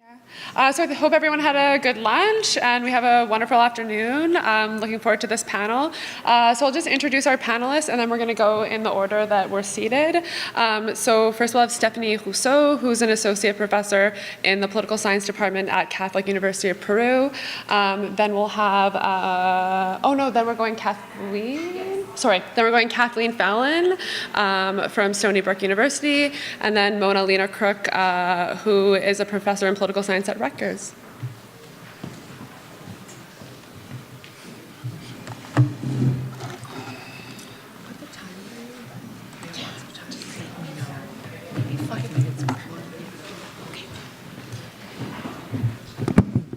So I hope everyone had a good lunch and we have a wonderful afternoon. Looking forward to this panel. So I'll just introduce our panelists and then we're going to go in the order that we're seated. So first we'll have Stéphanie Rousseau, who's an associate professor in the political science department at Catholic University of Peru. Then we'll have, then we're going Kathleen Fallon from Stony Brook University, and then Lena Krook, who is a professor in political science at Rutgers.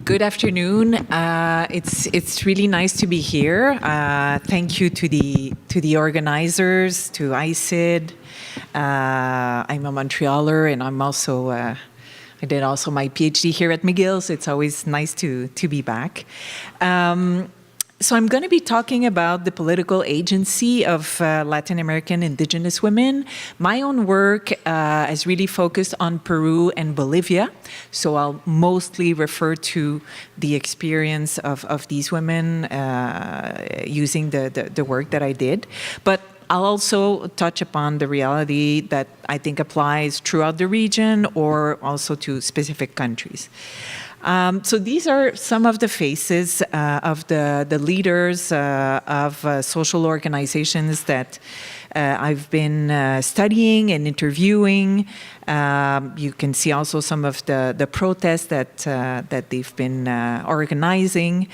Good afternoon. It's really nice to be here. Thank you to the organizers, to ICID. I'm a Montrealer, and I'm also I did also my PhD here at McGill, so it's always nice to be back. So I'm going to be talking about the political agency of Latin American indigenous women. My own work is really focused on Peru and Bolivia, so I'll mostly refer to the experience of these women using the work that I did. But I'll also touch upon the reality that I think applies throughout the region or also to specific countries. So these are some of the faces of the leaders of social organizations that I've been studying and interviewing. You can see also some of the protests that they've been organizing.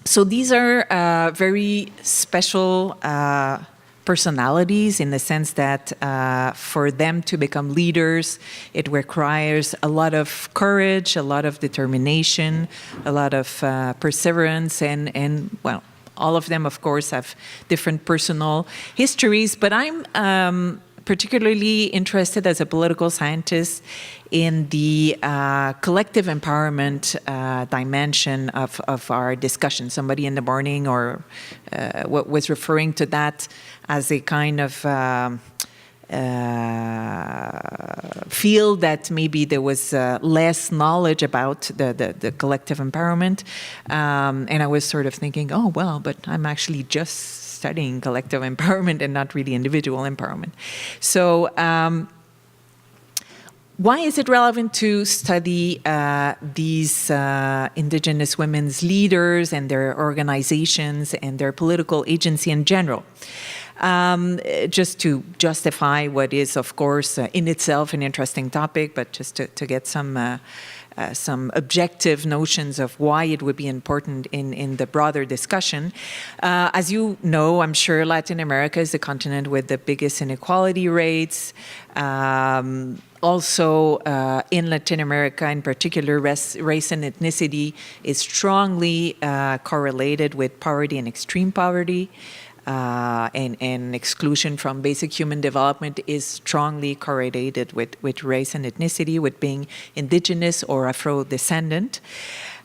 So these are very special personalities in the sense that for them to become leaders, it requires a lot of courage, a lot of determination, a lot of perseverance, and well, all of them, of course, have different personal histories, but I'm particularly interested as a political scientist in the collective empowerment dimension of our discussion. Somebody in the morning was referring to that as a kind of field that maybe there was less knowledge about the collective empowerment. And I was sort of thinking, oh, well, but I'm actually just studying collective empowerment and not really individual empowerment. So why is it relevant to study these indigenous women's leaders and their organizations and their political agency in general? Just to justify what is, of course, in itself an interesting topic, but just to get some objective notions of why it would be important in the broader discussion. As you know, I'm sure Latin America is the continent with the biggest inequality rates. Also, in Latin America, in particular, race and ethnicity is strongly correlated with poverty and extreme poverty. And exclusion from basic human development is strongly correlated with race and ethnicity, with being indigenous or Afro-descendant.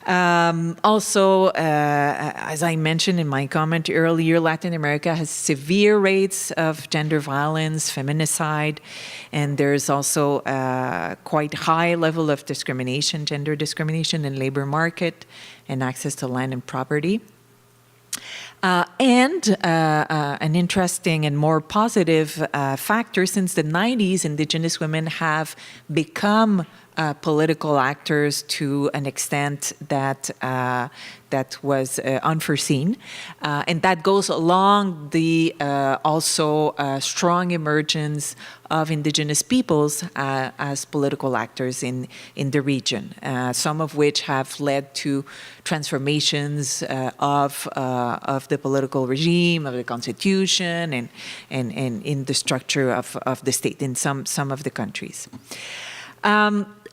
Also, as I mentioned in my comment earlier, Latin America has severe rates of gender violence, feminicide, and there's also quite high level of discrimination, gender discrimination in labor market and access to land and property. And an interesting and more positive factor, since the 90s, indigenous women have become political actors to an extent that that was unforeseen. And that goes along the also strong emergence of indigenous peoples as political actors in the region, some of which have led to transformations of the political regime, of the constitution, and in the structure of the state in some of the countries.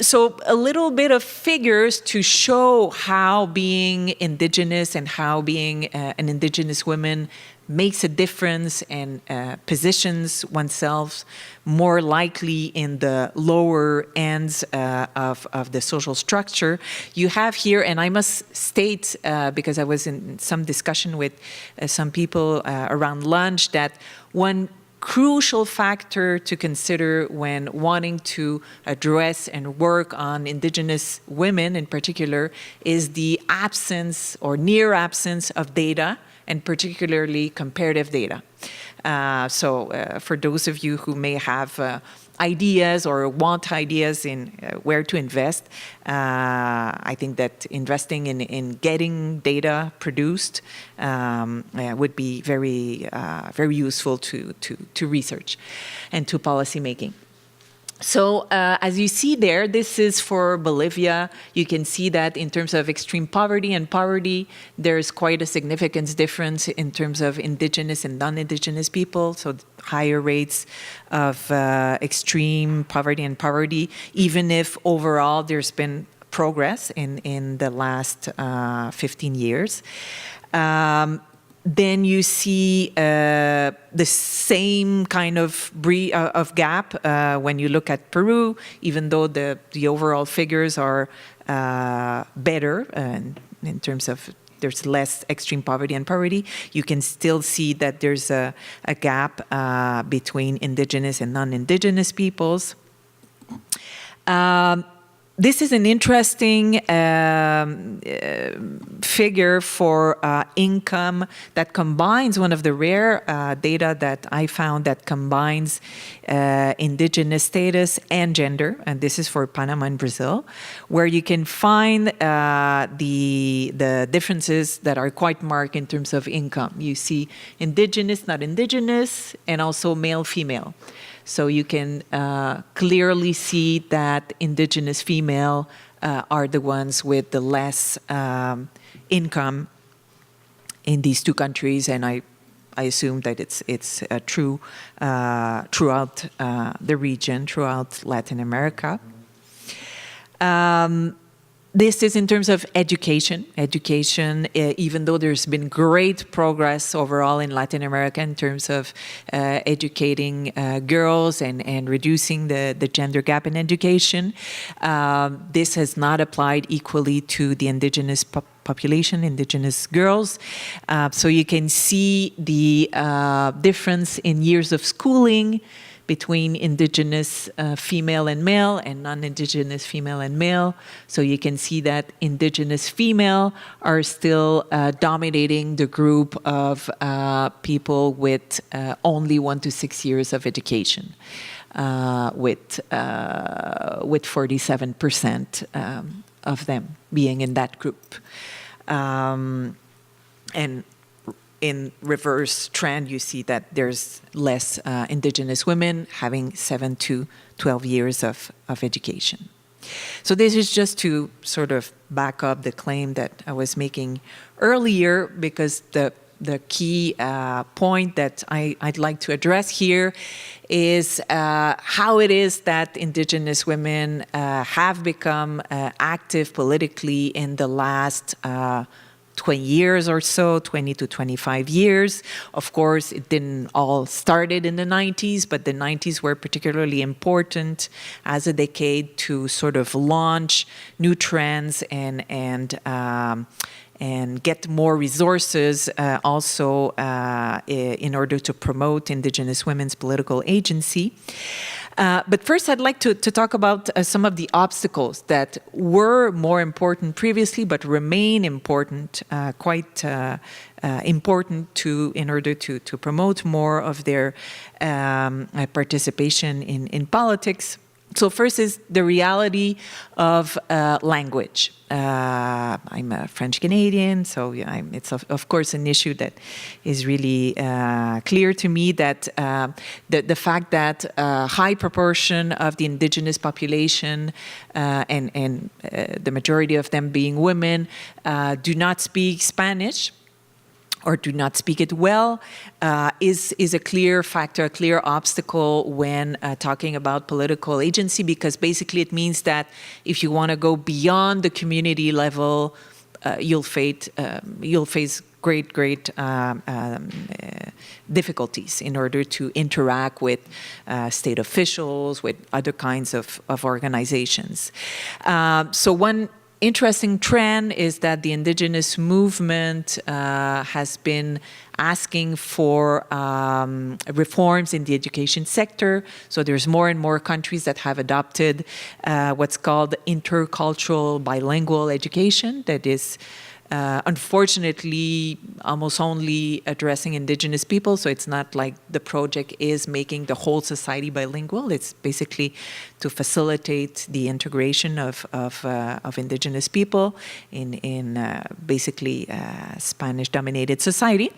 So a little bit of figures to show how being indigenous and how being an indigenous woman makes a difference and positions oneself more likely in the lower ends of the social structure. You have here, and I must state, because I was in some discussion with some people around lunch, that one crucial factor to consider when wanting to address and work on Indigenous women in particular is the absence or near absence of data, and particularly comparative data. So for those of you who may have ideas or want ideas in where to invest, I think that investing in getting data produced would be very useful to research and to policy making. So as you see there, this is for Bolivia. You can see that in terms of extreme poverty and poverty, there's quite a significant difference in terms of indigenous and non-indigenous people. So higher rates of extreme poverty and poverty, even if overall there's been progress in the last 15 years. Then you see the same kind of gap when you look at Peru, even though the overall figures are better in terms of there's less extreme poverty and poverty. You can still see that there's a gap between indigenous and non-indigenous peoples. This is an interesting figure for income that combines one of the rare data that I found that combines indigenous status and gender, and this is for Panama and Brazil, where you can find the differences that are quite marked in terms of income. You see indigenous, not indigenous, and also male-female. So you can clearly see that indigenous female are the ones with the less income in these two countries, and I assume that it's true throughout the region, throughout Latin America. This is in terms of education. Education, even though there's been great progress overall in Latin America in terms of educating girls and reducing the gender gap in education, this has not applied equally to the indigenous population, indigenous girls. So you can see the difference in years of schooling between indigenous female and male and non-indigenous female and male. So you can see that indigenous female are still dominating the group of people with only 1 to 6 years of education, with 47% of them being in that group. And in reverse trend, you see that there's less indigenous women having 7 to 12 years of education. So this is just to sort of back up the claim that I was making earlier, because the key point that I'd like to address here is how it is that indigenous women have become active politically in the last 20 years or so, 20 to 25 years. Of course, it didn't all started in the 90s, but the 90s were particularly important as a decade to sort of launch new trends and get more resources also in order to promote indigenous women's political agency. But first, I'd like to talk about some of the obstacles that were more important previously, but remain important, quite important in order to promote more of their participation in politics. So first is the reality of language. I'm a French Canadian, so it's of course an issue that is really clear to me, that the fact that a high proportion of the indigenous population and the majority of them being women do not speak Spanish or do not speak it well, is a clear factor, a clear obstacle when talking about political agency, because basically it means that if you want to go beyond the community level, you'll face great difficulties in order to interact with state officials, with other kinds of organizations. So one interesting trend is that the indigenous movement has been asking for reforms in the education sector. So there's more and more countries that have adopted what's called intercultural bilingual education, that is unfortunately almost only addressing indigenous people. So it's not like the project is making the whole society bilingual. It's basically to facilitate the integration of indigenous people in basically Spanish-dominated society.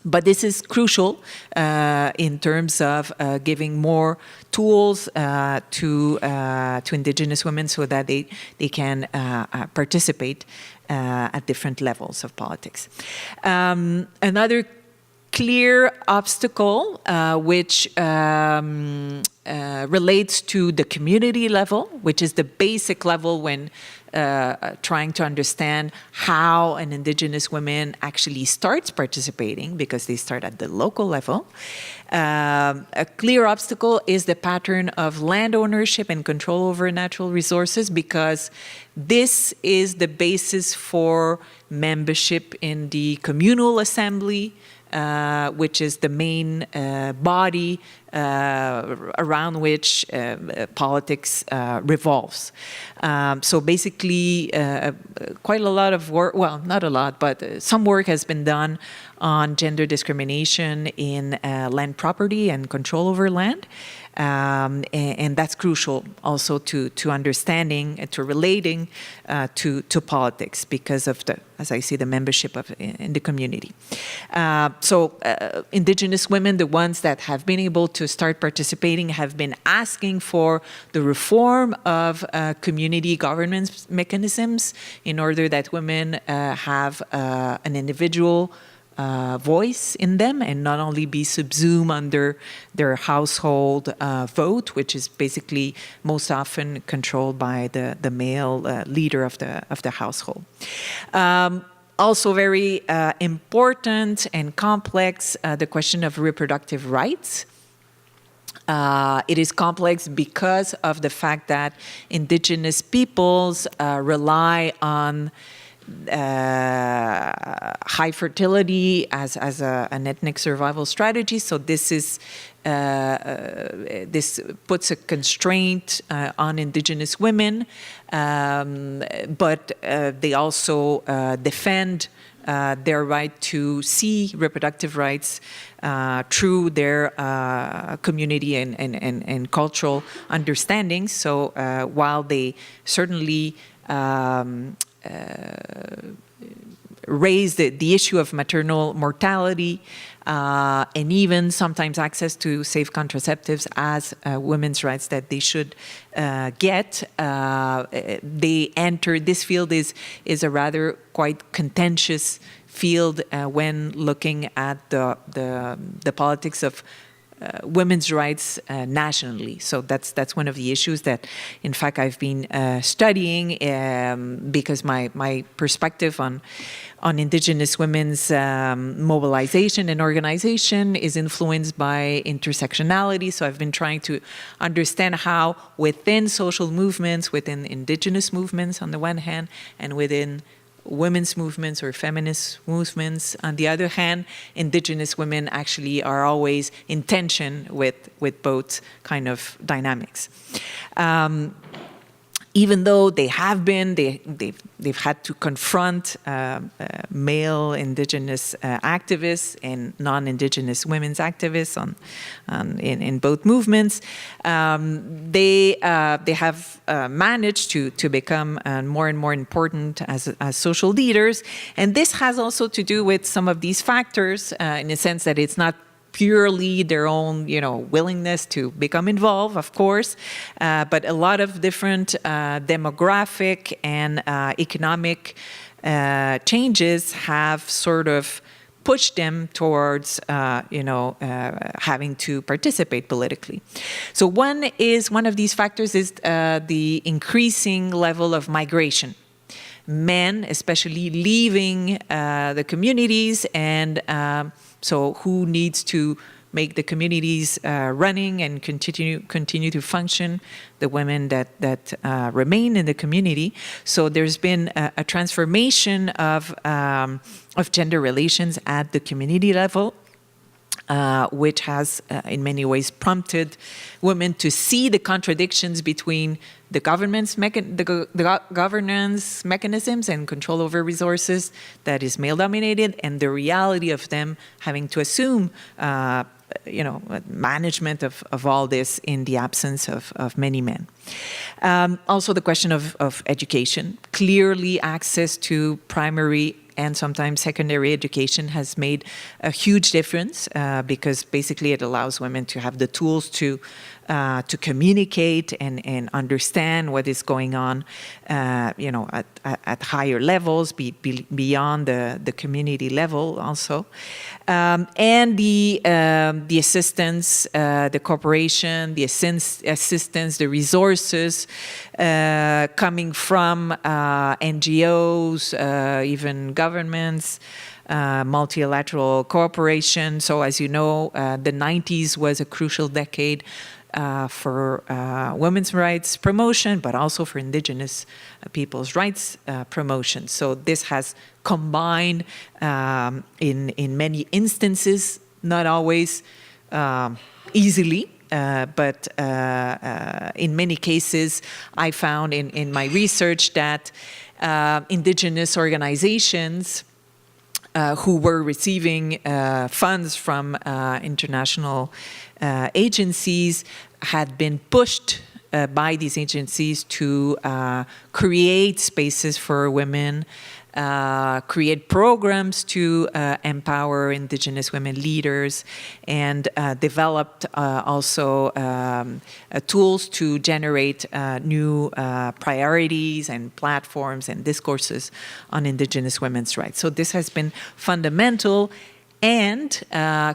But this is crucial in terms of giving more tools to indigenous women so that they can participate at different levels of politics. Another clear obstacle which relates to the community level, which is the basic level when trying to understand how an indigenous woman actually starts participating, because they start at the local level. A clear obstacle is the pattern of land ownership and control over natural resources, because this is the basis for membership in the communal assembly, which is the main body around which politics revolves. So basically, quite a lot of work, well, not a lot, but some work has been done on gender discrimination in land property and control over land. And that's crucial also to understanding and to relating to politics, because of the, as I see, the membership in the community. So indigenous women, the ones that have been able to start participating, have been asking for the reform of community governance mechanisms in order that women have an individual voice in them and not only be subsumed under their household vote, which is basically most often controlled by the male leader of the household. Also very important and complex, the question of reproductive rights. It is complex because of the fact that indigenous peoples rely on high fertility as an ethnic survival strategy. So this is this puts a constraint on indigenous women, but they also defend their right to see reproductive rights through their community and cultural understandings. So while they certainly raise the issue of maternal mortality and even sometimes access to safe contraceptives as women's rights that they should get, they enter, this field is a rather quite contentious field when looking at the politics of women's rights nationally. So that's one of the issues that, in fact, I've been studying because my perspective on indigenous women's mobilization and organization is influenced by intersectionality. So I've been trying to understand how within social movements, within indigenous movements on the one hand, and within women's movements or feminist movements on the other hand, indigenous women actually are always in tension with both kind of dynamics. Even though they have been, they've had to confront male indigenous activists and non-indigenous women's activists in both movements, they have managed to become more and more important as social leaders, and this has also to do with some of these factors in the sense that it's not purely their own, willingness to become involved, of course, but a lot of different demographic and economic changes have sort of pushed them towards, having to participate politically. So one of these factors is the increasing level of migration. Men, especially leaving the communities, and so who needs to make the communities running and continue to function, the women that remain in the community. So there's been a transformation of gender relations at the community level, which has in many ways prompted women to see the contradictions between the governance mechanisms and control over resources that is male-dominated, and the reality of them having to assume management of all this in the absence of many men. Also the question of education. Clearly access to primary and sometimes secondary education has made a huge difference because basically it allows women to have the tools to communicate and understand what is going on, at higher levels, beyond the community level also. And the assistance, the cooperation, the assistance, the resources coming from NGOs, even governments, multilateral cooperation. So as you know, the 90s was a crucial decade for women's rights promotion, but also for indigenous people's rights promotion. So this has combined in many instances, not always easily, but in many cases, I found in my research that indigenous organizations who were receiving funds from international agencies had been pushed by these agencies to create spaces for women, create programs to empower indigenous women leaders, and developed also tools to generate new priorities and platforms and discourses on indigenous women's rights. So this has been fundamental. And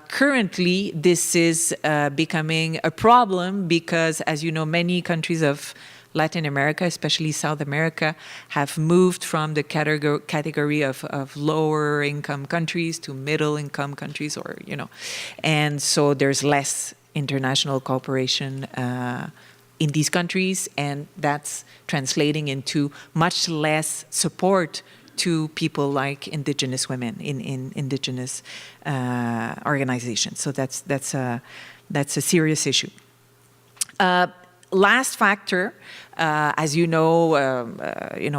currently, this is becoming a problem because, as you know, many countries of Latin America, especially South America, have moved from the category of lower income countries to middle income countries, and so there's less international cooperation in these countries, and that's translating into much less support to people like indigenous women in indigenous organizations. So that's a serious issue. Last factor, as you know,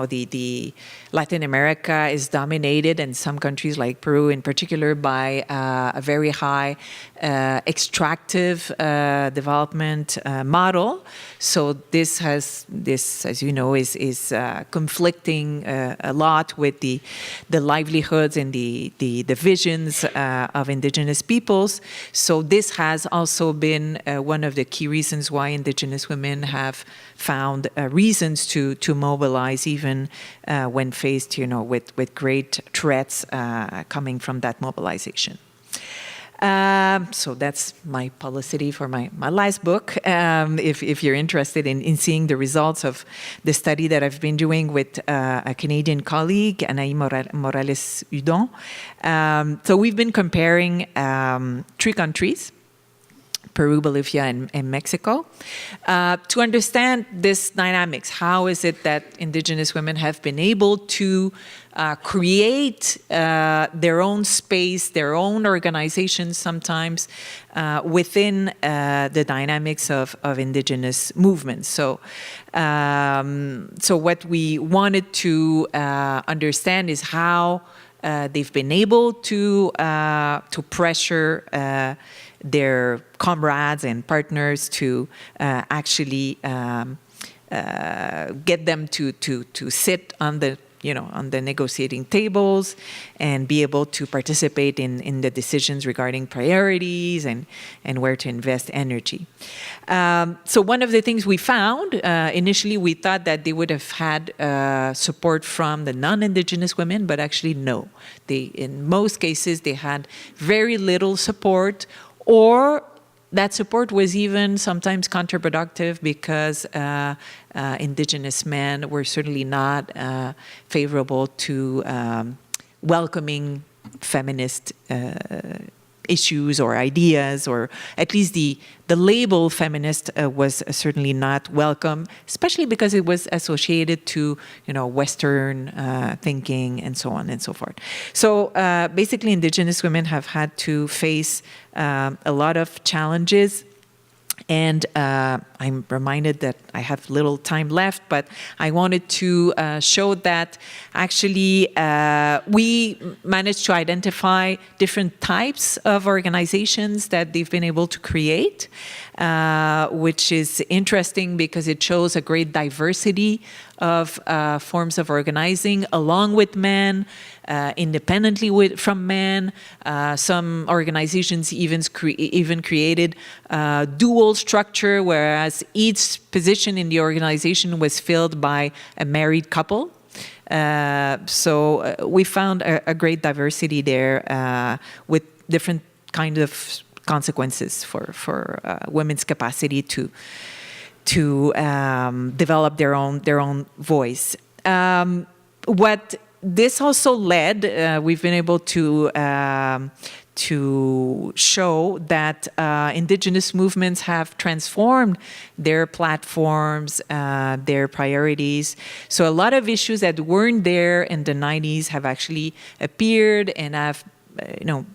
the Latin America is dominated, and some countries like Peru in particular, by a very high extractive development model. So this, as you know, is conflicting a lot with the livelihoods and the visions of indigenous peoples. So this has also been one of the key reasons why indigenous women have found reasons to mobilize, even when faced, with great threats coming from that mobilization. So that's my publicity for my last book. If you're interested in seeing the results of the study that I've been doing with a Canadian colleague, Anaï Morales-Hudon. So we've been comparing 3 countries, Peru, Bolivia, and Mexico, to understand this dynamics. How is it that indigenous women have been able to create their own space, their own organizations sometimes, within the dynamics of indigenous movements? So what we wanted to understand is how they've been able to pressure their comrades and partners to actually get them to sit on the negotiating tables and be able to participate in the decisions regarding priorities and where to invest energy. So one of the things we found, initially we thought that they would have had support from the non-indigenous women, but actually no. In most cases, they had very little support, or that support was even sometimes counterproductive because indigenous men were certainly not favorable to welcoming feminist issues or ideas, or at least the label feminist was certainly not welcome, especially because it was associated to Western thinking and so on and so forth. So basically, Indigenous women have had to face a lot of challenges. And I'm reminded that I have little time left, but I wanted to show that actually we managed to identify different types of organizations that they've been able to create, which is interesting because it shows a great diversity of forms of organizing along with men, independently from men. Some organizations even created dual structure, whereas each position in the organization was filled by a married couple. So we found a great diversity there with different kind of consequences for women's capacity to develop their own voice. What this also led, we've been able to show that Indigenous movements have transformed their platforms, their priorities. So a lot of issues that weren't there in the 90s have actually appeared and have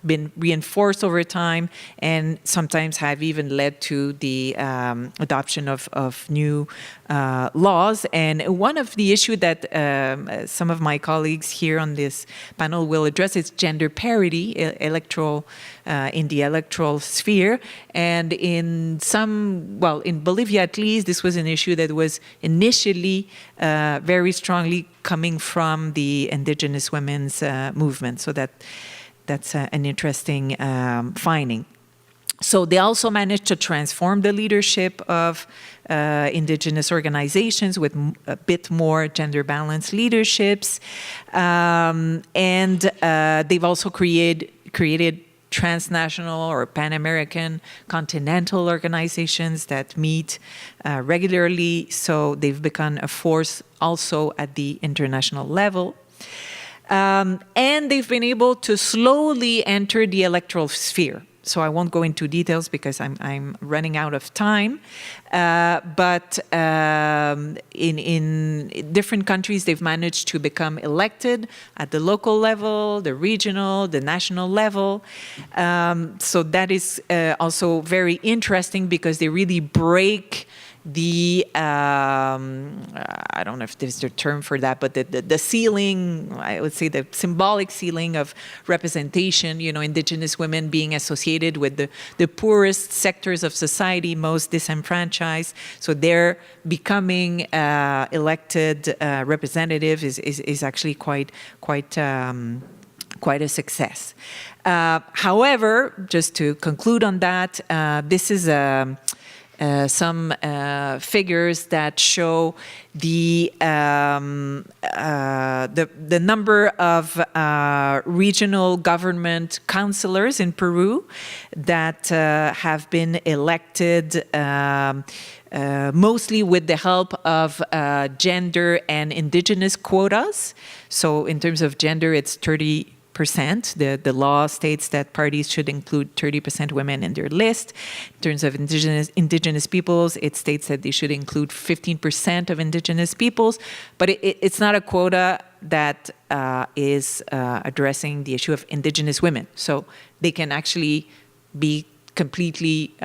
been reinforced over time, and sometimes have even led to the adoption of new laws. And one of the issues that some of my colleagues here on this panel will address is gender parity in the electoral sphere. And in Bolivia at least, this was an issue that was initially very strongly coming from the Indigenous women's movement. So that's an interesting finding. So they also managed to transform the leadership of Indigenous organizations with a bit more gender-balanced leaderships. And they've also created transnational or Pan-American continental organizations that meet regularly. So they've become a force also at the international level. And they've been able to slowly enter the electoral sphere. So I won't go into details because I'm running out of time. But in different countries, they've managed to become elected at the local level, the regional, the national level. So that is also very interesting because they really break the I don't know if there's a term for that, but the ceiling, I would say the symbolic ceiling of representation, Indigenous women being associated with the poorest sectors of society, most disenfranchised. So they're becoming elected representative is actually quite a success. However, just to conclude on that, this is some figures that show the number of regional government councillors in Peru that have been elected mostly with the help of gender and indigenous quotas. So in terms of gender, it's 30%. The law states that parties should include 30% women in their list. In terms of indigenous peoples, it states that they should include 15% of indigenous peoples. But it's not a quota that is addressing the issue of indigenous women. So they can actually be completely,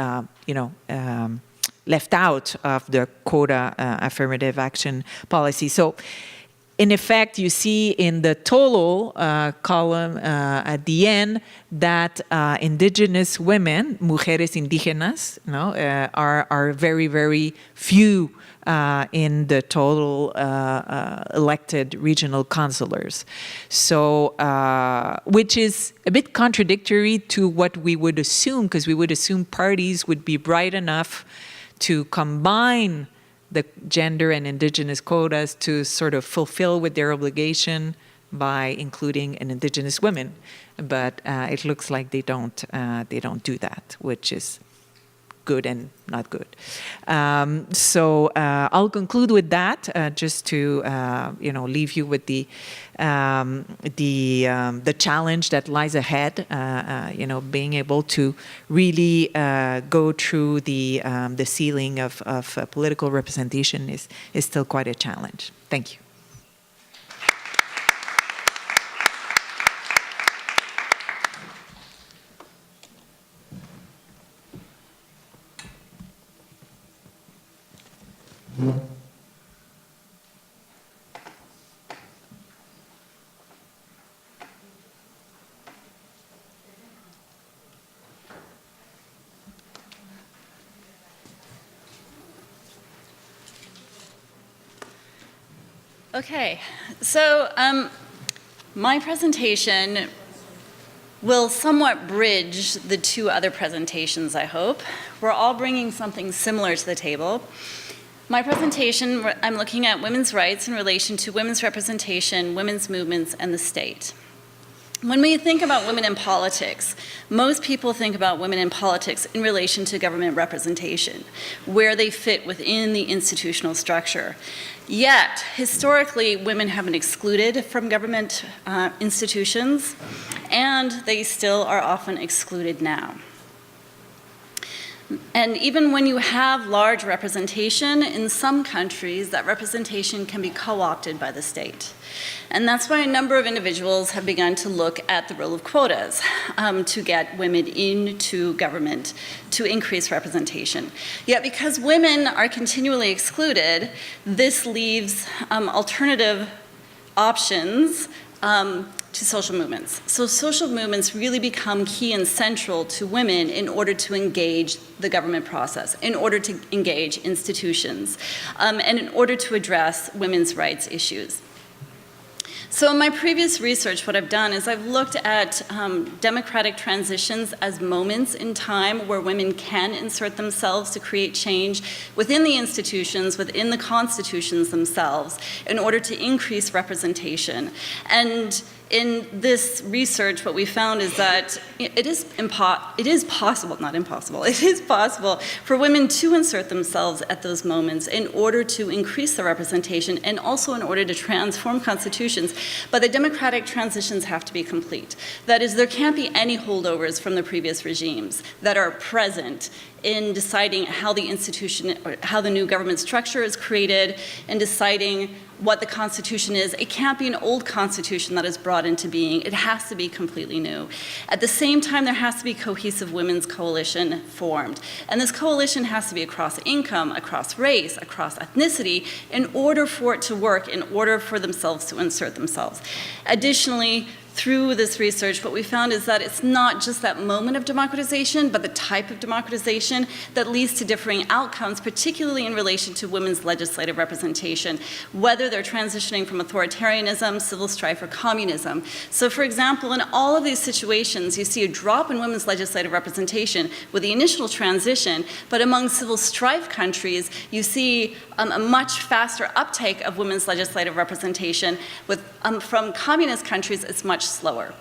left out of the quota affirmative action policy. So in effect, you see in the total column at the end that indigenous women, mujeres indígenas, are very, very few in the total elected regional councillors. So, which is a bit contradictory to what we would assume, because we would assume parties would be bright enough to combine the gender and indigenous quotas to sort of fulfill with their obligation by including an indigenous women, but it looks like they don't do that, which is good and not good. So I'll conclude with that, just to leave you with the challenge that lies ahead. Being able to really go through the ceiling of political representation is still quite a challenge. Thank you. Okay, so my presentation will somewhat bridge the two other presentations, I hope. We're all bringing something similar to the table. My presentation, I'm looking at women's rights in relation to women's representation, women's movements, and the state. When we think about women in politics, most people think about women in politics in relation to government representation, where they fit within the institutional structure. Yet, historically, women have been excluded from government institutions, and they still are often excluded now. And even when you have large representation, in some countries, that representation can be co-opted by the state. And that's why a number of individuals have begun to look at the role of quotas to get women into government to increase representation. Yet because women are continually excluded, this leaves alternative options to social movements. So social movements really become key and central to women in order to engage the government process, in order to engage institutions, and in order to address women's rights issues. So in my previous research, what I've done is I've looked at democratic transitions as moments in time where women can insert themselves to create change within the institutions, within the constitutions themselves, in order to increase representation. And in this research, what we found is that it is possible for women to insert themselves at those moments in order to increase the representation and also in order to transform constitutions. But the democratic transitions have to be complete. That is, there can't be any holdovers from the previous regimes that are present in deciding how the institution, or how the new government structure is created, and deciding what the Constitution is. It can't be an old Constitution that is brought into being. It has to be completely new. At the same time, there has to be cohesive women's coalition formed. And this coalition has to be across income, across race, across ethnicity, in order for it to work, in order for themselves to insert themselves. Additionally, through this research, what we found is that it's not just that moment of democratization, but the type of democratization that leads to differing outcomes, particularly in relation to women's legislative representation, whether they're transitioning from authoritarianism, civil strife, or communism. So for example, in all of these situations, you see a drop in women's legislative representation with the initial transition, but among civil strife countries, you see a much faster uptake of women's legislative representation. From communist countries, it's much slower.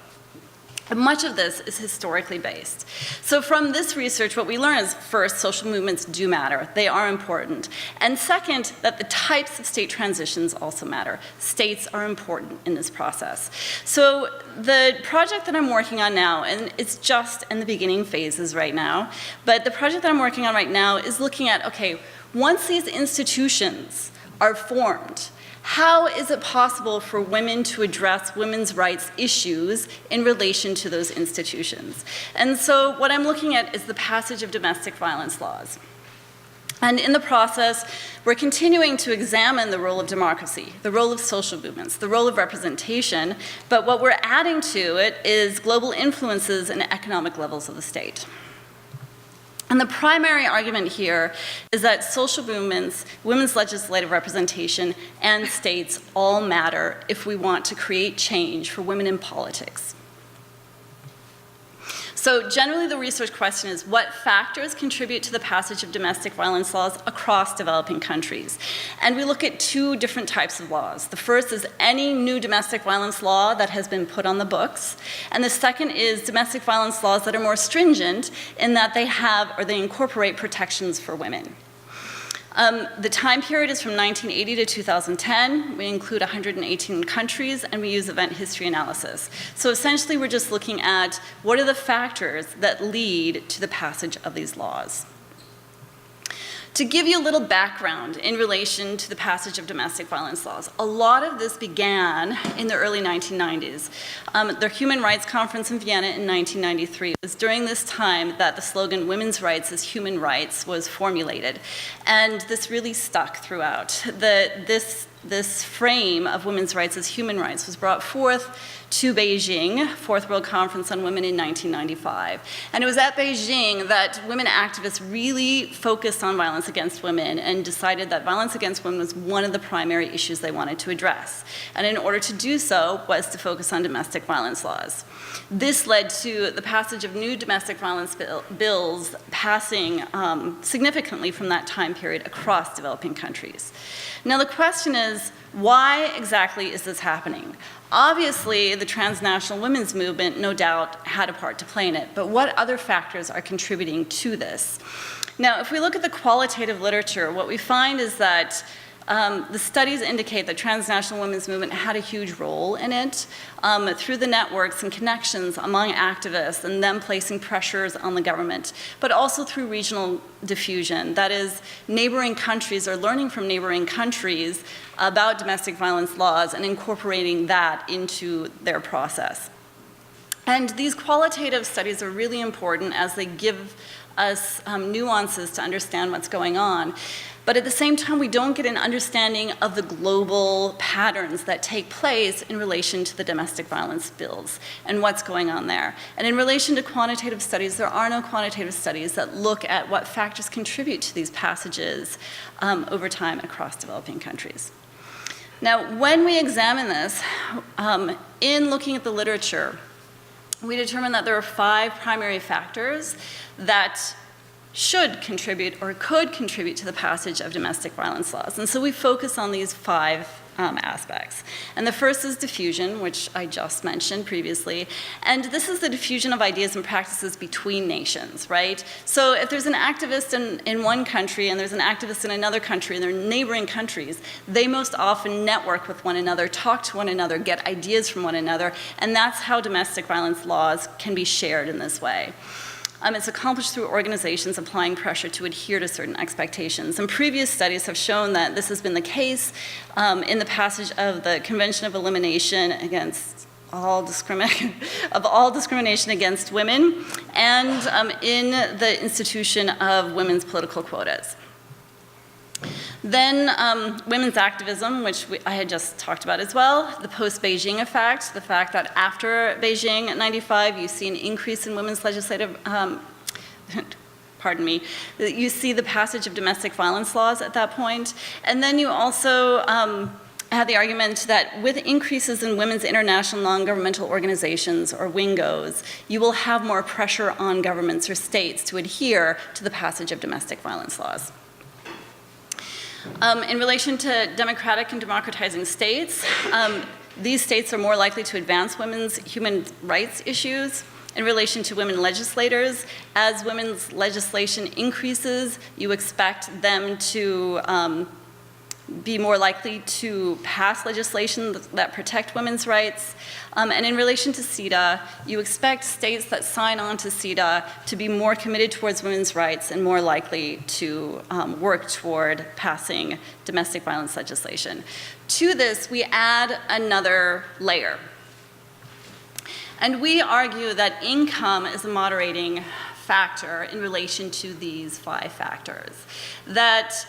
And much of this is historically based. So from this research, what we learn is, first, social movements do matter. They are important. And second, that the types of state transitions also matter. States are important in this process. So the project that I'm working on now, and it's just in the beginning phases right now, but the project that I'm working on right now is looking at, okay, once these institutions are formed, how is it possible for women to address women's rights issues in relation to those institutions? And so what I'm looking at is the passage of domestic violence laws. And in the process, we're continuing to examine the role of democracy, the role of social movements, the role of representation, but what we're adding to it is global influences and economic levels of the state. And the primary argument here is that social movements, women's legislative representation, and states all matter if we want to create change for women in politics. So So generally the research question is, what factors contribute to the passage of domestic violence laws across developing countries? And we look at two different types of laws. The first is any new domestic violence law that has been put on the books. And the second is domestic violence laws that are more stringent in that they have or they incorporate protections for women. The time period is from 1980 to 2010. We include 118 countries, and we use event history analysis. So essentially, we're just looking at what are the factors that lead to the passage of these laws. To give you a little background in relation to the passage of domestic violence laws, a lot of this began in the early 1990s. The Human Rights Conference in Vienna in 1993 was during this time that the slogan "Women's Rights is Human Rights" was formulated, and this really stuck throughout. This frame of women's rights as human rights was brought forth to Beijing, Fourth World Conference on Women in 1995. And it was at Beijing that women activists really focused on violence against women and decided that violence against women was one of the primary issues they wanted to address. And in order to do so was to focus on domestic violence laws. This led to the passage of new domestic violence bills passing significantly from that time period across developing countries. Now the question is, why exactly is this happening? Obviously, the transnational women's movement, no doubt, had a part to play in it, but what other factors are contributing to this? Now, if we look at the qualitative literature, what we find is that the studies indicate that transnational women's movement had a huge role in it through the networks and connections among activists and them placing pressures on the government, but also through regional diffusion. That is, neighboring countries are learning from neighboring countries about domestic violence laws and incorporating that into their process. And these qualitative studies are really important as they give us nuances to understand what's going on. But at the same time, we don't get an understanding of the global patterns that take place in relation to the domestic violence bills and what's going on there. And in relation to quantitative studies, there are no quantitative studies that look at what factors contribute to these passages over time across developing countries. Now, when we examine this, in looking at the literature, we determined that there are 5 primary factors that should contribute or could contribute to the passage of domestic violence laws. And so we focus on these 5 aspects. And the first is diffusion, which I just mentioned previously. And this is the diffusion of ideas and practices between nations, right? So if there's an activist in one country and there's an activist in another country and they're neighboring countries, they most often network with one another, talk to one another, get ideas from one another, and that's how domestic violence laws can be shared in this way. It's accomplished through organizations applying pressure to adhere to certain expectations. And previous studies have shown that this has been the case in the passage of the Convention of Elimination against all discrimination against women and in the institution of women's political quotas. Then women's activism, which I had just talked about as well, the post-Beijing effect, the fact that after Beijing at 95, you see an increase in women's legislative, you see the passage of domestic violence laws at that point. And then you also had the argument that with increases in women's international non-governmental organizations, or WINGOs, you will have more pressure on governments or states to adhere to the passage of domestic violence laws. In relation to democratic and democratizing states, these states are more likely to advance women's human rights issues. In relation to women legislators, as women's legislation increases, you expect them to be more likely to pass legislation that protect women's rights. And in relation to CEDAW, you expect states that sign on to CEDAW to be more committed towards women's rights and more likely to work toward passing domestic violence legislation. To this, we add another layer. And we argue that income is a moderating factor in relation to these 5 factors. That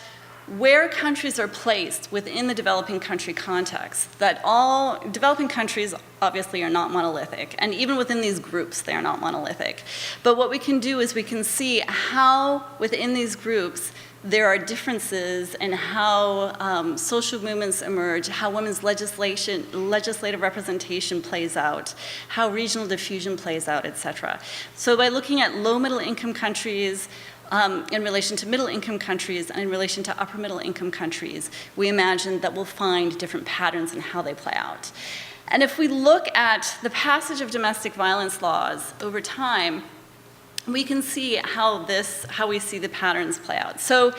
where countries are placed within the developing country context, that all developing countries obviously are not monolithic, and even within these groups, they are not monolithic. But what we can do is we can see how within these groups, there are differences in how social movements emerge, how women's legislative representation plays out, how regional diffusion plays out, et cetera. So by looking at low middle income countries in relation to middle income countries and in relation to upper middle income countries, we imagine that we'll find different patterns in how they play out. And if we look at the passage of domestic violence laws over time, we can see how we see the patterns play out. So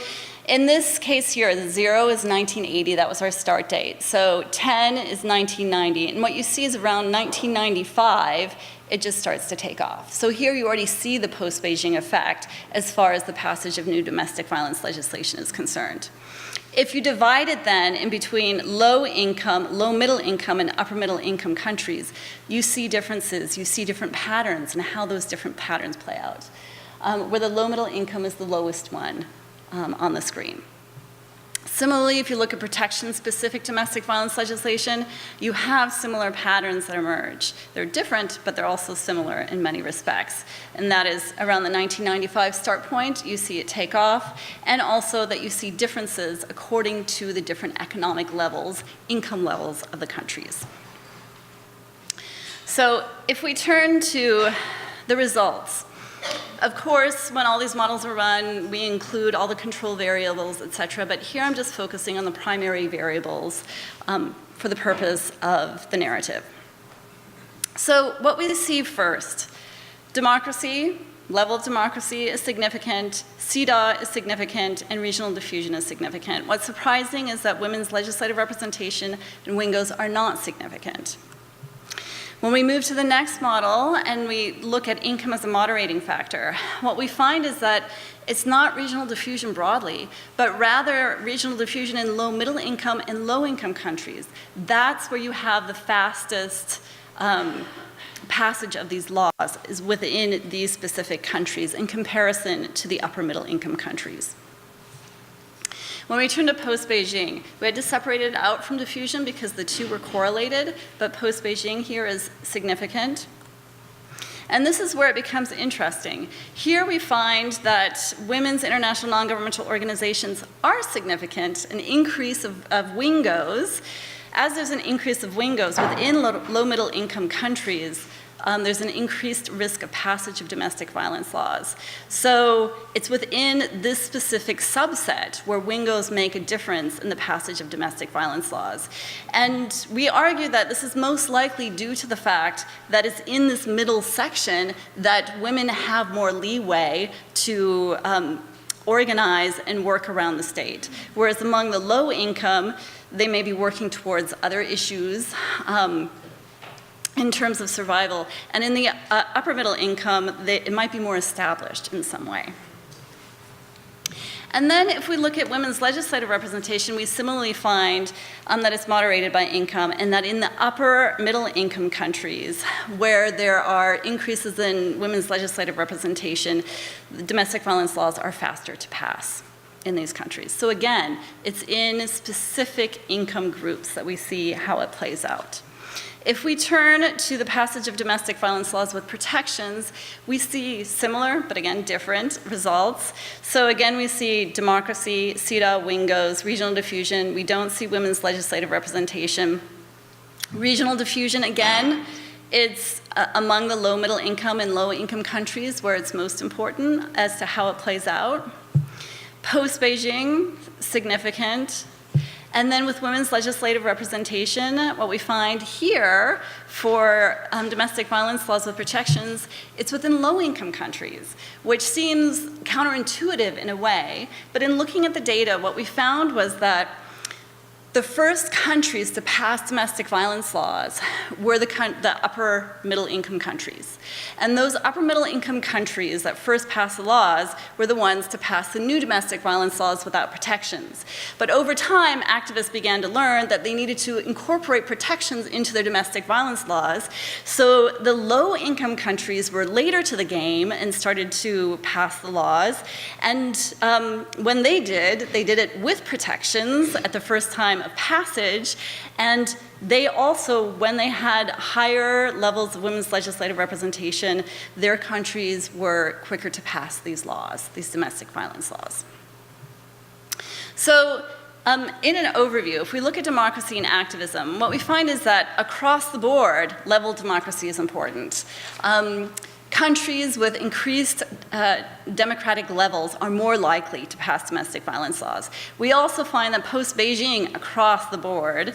in this case here, the 0 is 1980, that was our start date. So 10 is 1990, and what you see is around 1995, it just starts to take off. So here you already see the post-Beijing effect as far as the passage of new domestic violence legislation is concerned. If you divide it then in between low income, low middle income, and upper middle income countries, you see differences, you see different patterns and how those different patterns play out, where the low middle income is the lowest one on the screen. Similarly, if you look at protection-specific domestic violence legislation, you have similar patterns that emerge. They're different, but they're also similar in many respects. And that is around the 1995 start point, you see it take off, and also that you see differences according to the different economic levels, income levels of the countries. So if we turn to the results, of course, when all these models are run, we include all the control variables, et cetera, but here I'm just focusing on the primary variables for the purpose of the narrative. So what we see first, democracy, level of democracy is significant, CEDAW is significant, and regional diffusion is significant. What's surprising is that women's legislative representation and WINGOs are not significant. When we move to the next model and we look at income as a moderating factor, what we find is that it's not regional diffusion broadly, but rather regional diffusion in low middle income and low income countries. That's where you have the fastest passage of these laws, is within these specific countries in comparison to the upper middle income countries. When we turn to post-Beijing, we had to separate it out from diffusion because the two were correlated, but post-Beijing here is significant. And this is where it becomes interesting. Here we find that women's international non-governmental organizations are significant, an increase of WINGOs. As there's an increase of WINGOs within low middle income countries, there's an increased risk of passage of domestic violence laws. So it's within this specific subset where WINGOs make a difference in the passage of domestic violence laws. And we argue that this is most likely due to the fact that it's in this middle section that women have more leeway to organize and work around the state. Whereas among the low income, they may be working towards other issues in terms of survival. And in the upper middle income, it might be more established in some way. And then if we look at women's legislative representation, we similarly find that it's moderated by income, and that in the upper middle income countries where there are increases in women's legislative representation, the domestic violence laws are faster to pass in these countries. So again, it's in specific income groups that we see how it plays out. If we turn to the passage of domestic violence laws with protections, we see similar, but again, different results. So again, we see democracy, CEDAW, WINGOs, regional diffusion. We don't see women's legislative representation. Regional diffusion, again, it's among the low middle income and low income countries where it's most important as to how it plays out. Post-Beijing, significant. And then with women's legislative representation, what we find here for domestic violence laws with protections, it's within low-income countries, which seems counterintuitive in a way. But in looking at the data, what we found was that the first countries to pass domestic violence laws were the upper middle income countries. And those upper middle income countries that first passed the laws were the ones to pass the new domestic violence laws without protections. But over time, activists began to learn that they needed to incorporate protections into their domestic violence laws. So the low income countries were later to the game and started to pass the laws. And when they did it with protections at the first time of passage, and they also, when they had higher levels of women's legislative representation, their countries were quicker to pass these laws, these domestic violence laws. So in an overview, if we look at democracy and activism, what we find is that across the board, level of democracy is important. Countries with increased democratic levels are more likely to pass domestic violence laws. We also find that post-Beijing, across the board,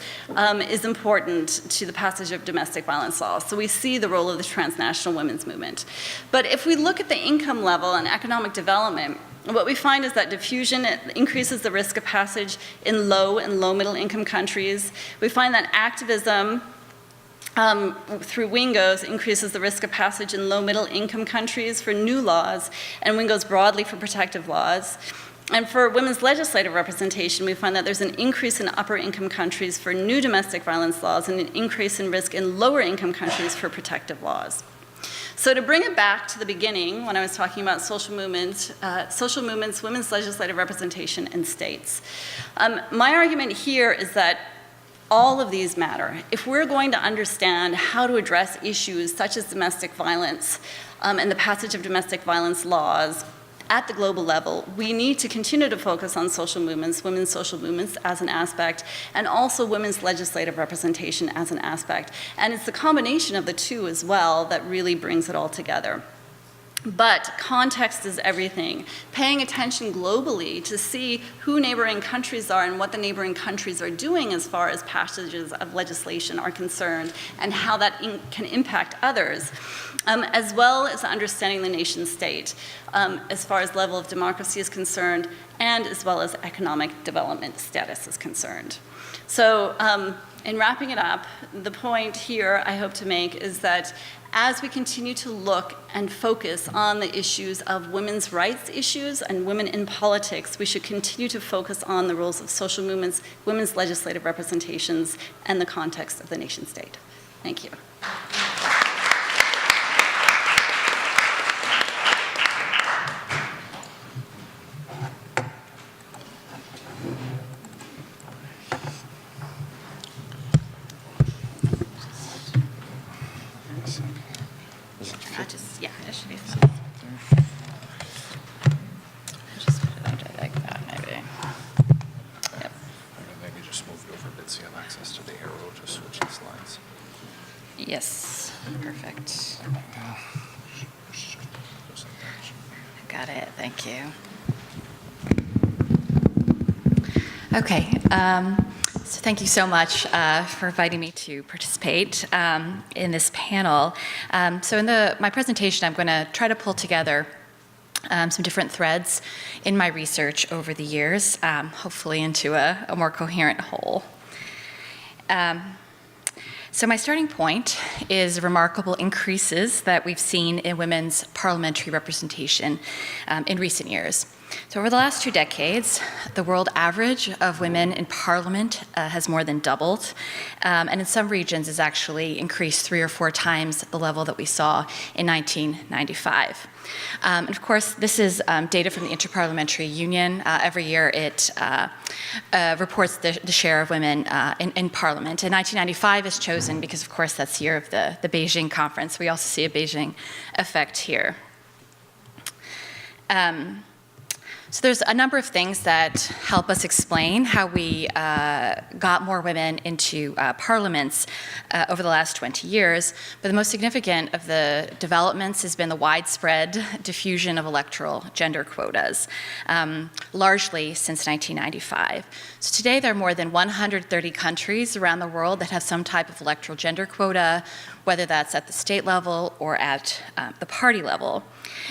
is important to the passage of domestic violence laws. So we see the role of the transnational women's movement. But if we look at the income level and economic development, what we find is that diffusion increases the risk of passage in low and low-middle income countries. We find that activism through WINGOs increases the risk of passage in low-middle income countries for new laws, and WINGOs broadly for protective laws. And for women's legislative representation, we find that there's an increase in upper income countries for new domestic violence laws and an increase in risk in lower income countries for protective laws. So to bring it back to the beginning, when I was talking about social movements, women's legislative representation, and states, my argument here is that all of these matter. If we're going to understand how to address issues such as domestic violence and the passage of domestic violence laws at the global level, we need to continue to focus on social movements, women's social movements as an aspect, and also women's legislative representation as an aspect. And it's the combination of the two as well that really brings it all together. But context is everything. Paying attention globally to see who neighboring countries are and what the neighboring countries are doing as far as passages of legislation are concerned and how that can impact others, as well as understanding the nation state as far as level of democracy is concerned and as well as economic development status is concerned. So in wrapping it up, the point here I hope to make is that as we continue to look and focus on the issues of women's rights issues and women in politics, we should continue to focus on the roles of social movements, women's legislative representations, and the context of the nation state. Thank you. Yeah, it should be fine. Just put it under like that, maybe. Yep. Maybe just move it over a bit so you have access to the arrow to switch the slides. Yes, perfect. Got it, thank you. Okay, so thank you so much for inviting me to participate in this panel. So in my presentation, I'm going to try to pull together some different threads in my research over the years, hopefully into a more coherent whole. So my starting point is remarkable increases that we've seen in women's parliamentary representation in recent years. So over the last 2 decades, the world average of women in parliament has more than doubled, and in some regions has actually increased 3 or 4 times the level that we saw in 1995. And of course, this is data from the Interparliamentary Union. Every year it reports the share of women in parliament. And 1995 is chosen because, of course, that's the year of the Beijing conference. We also see a Beijing effect here. So there's a number of things that help us explain how we got more women into parliaments over the last 20 years, but the most significant of the developments has been the widespread diffusion of electoral gender quotas, largely since 1995. So today there are more than 130 countries around the world that have some type of electoral gender quota, whether that's at the state level or at the party level.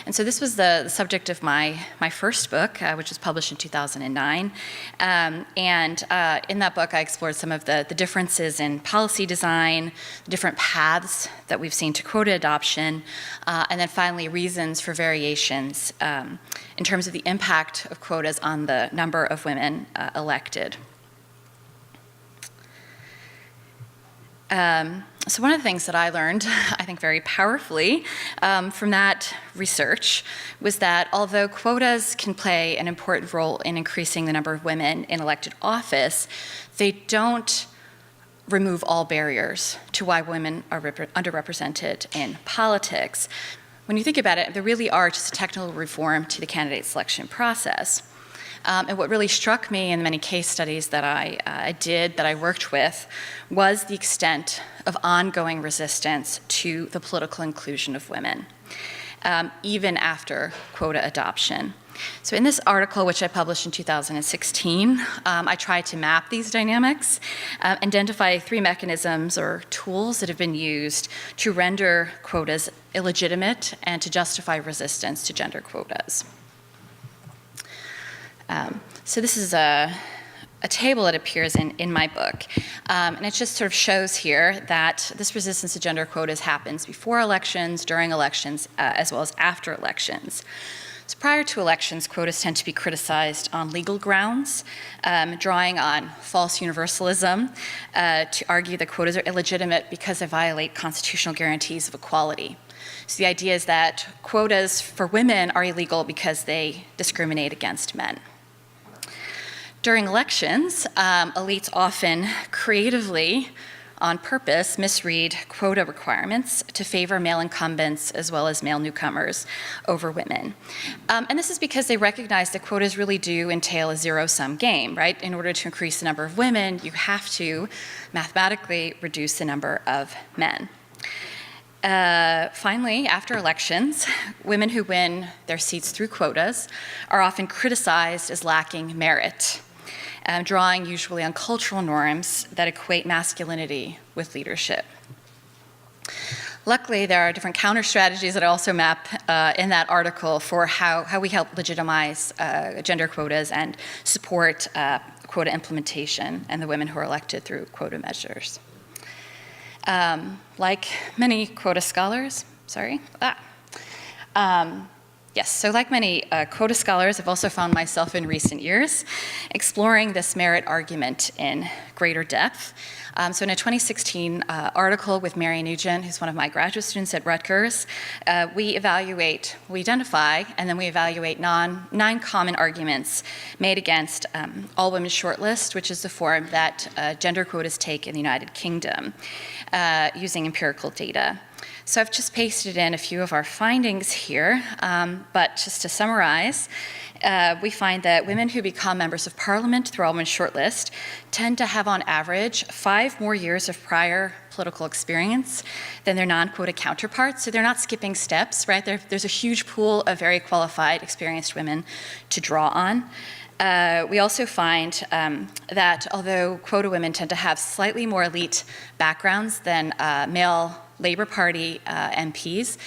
And so this was the subject of my first book, which was published in 2009. And in that book, I explored some of the differences in policy design, the different paths that we've seen to quota adoption, and then finally reasons for variations in terms of the impact of quotas on the number of women elected. So one of the things that I learned, I think very powerfully, from that research was that although quotas can play an important role in increasing the number of women in elected office, they don't remove all barriers to why women are underrepresented in politics. When you think about it, there really are just a technical reform to the candidate selection process. And what really struck me in the many case studies that I worked with, was the extent of ongoing resistance to the political inclusion of women, even after quota adoption. So in this article, which I published in 2016, I tried to map these dynamics, identify 3 mechanisms or tools that have been used to render quotas illegitimate and to justify resistance to gender quotas. So this is a table that appears in my book, and it just sort of shows here that this resistance to gender quotas happens before elections, during elections, as well as after elections. So prior to elections, quotas tend to be criticized on legal grounds, drawing on false universalism to argue that quotas are illegitimate because they violate constitutional guarantees of equality. So the idea is that quotas for women are illegal because they discriminate against men. During elections, elites often creatively, on purpose, misread quota requirements to favor male incumbents as well as male newcomers over women. And this is because they recognize that quotas really do entail a zero-sum game, right? In order to increase the number of women, you have to mathematically reduce the number of men. Finally, after elections, women who win their seats through quotas are often criticized as lacking merit, drawing usually on cultural norms that equate masculinity with leadership. Luckily, there are different counter strategies that I also map in that article for how we help legitimize gender quotas and support quota implementation and the women who are elected through quota measures. Like many quota scholars, Yes, so like many quota scholars, I've also found myself in recent years exploring this merit argument in greater depth. So in a 2016 article with Mary Nugent, who's one of my graduate students at Rutgers, we identify, and then we evaluate 9 common arguments made against all women shortlist, which is the form that gender quotas take in the United Kingdom, using empirical data. So I've just pasted in a few of our findings here, but just to summarize, we find that women who become members of parliament through all women shortlist tend to have on average 5 more years of prior political experience than their non-quota counterparts, so they're not skipping steps, right? There's a huge pool of very qualified, experienced women to draw on. We also find that although quota women tend to have slightly more elite backgrounds than male Labour Party MPs,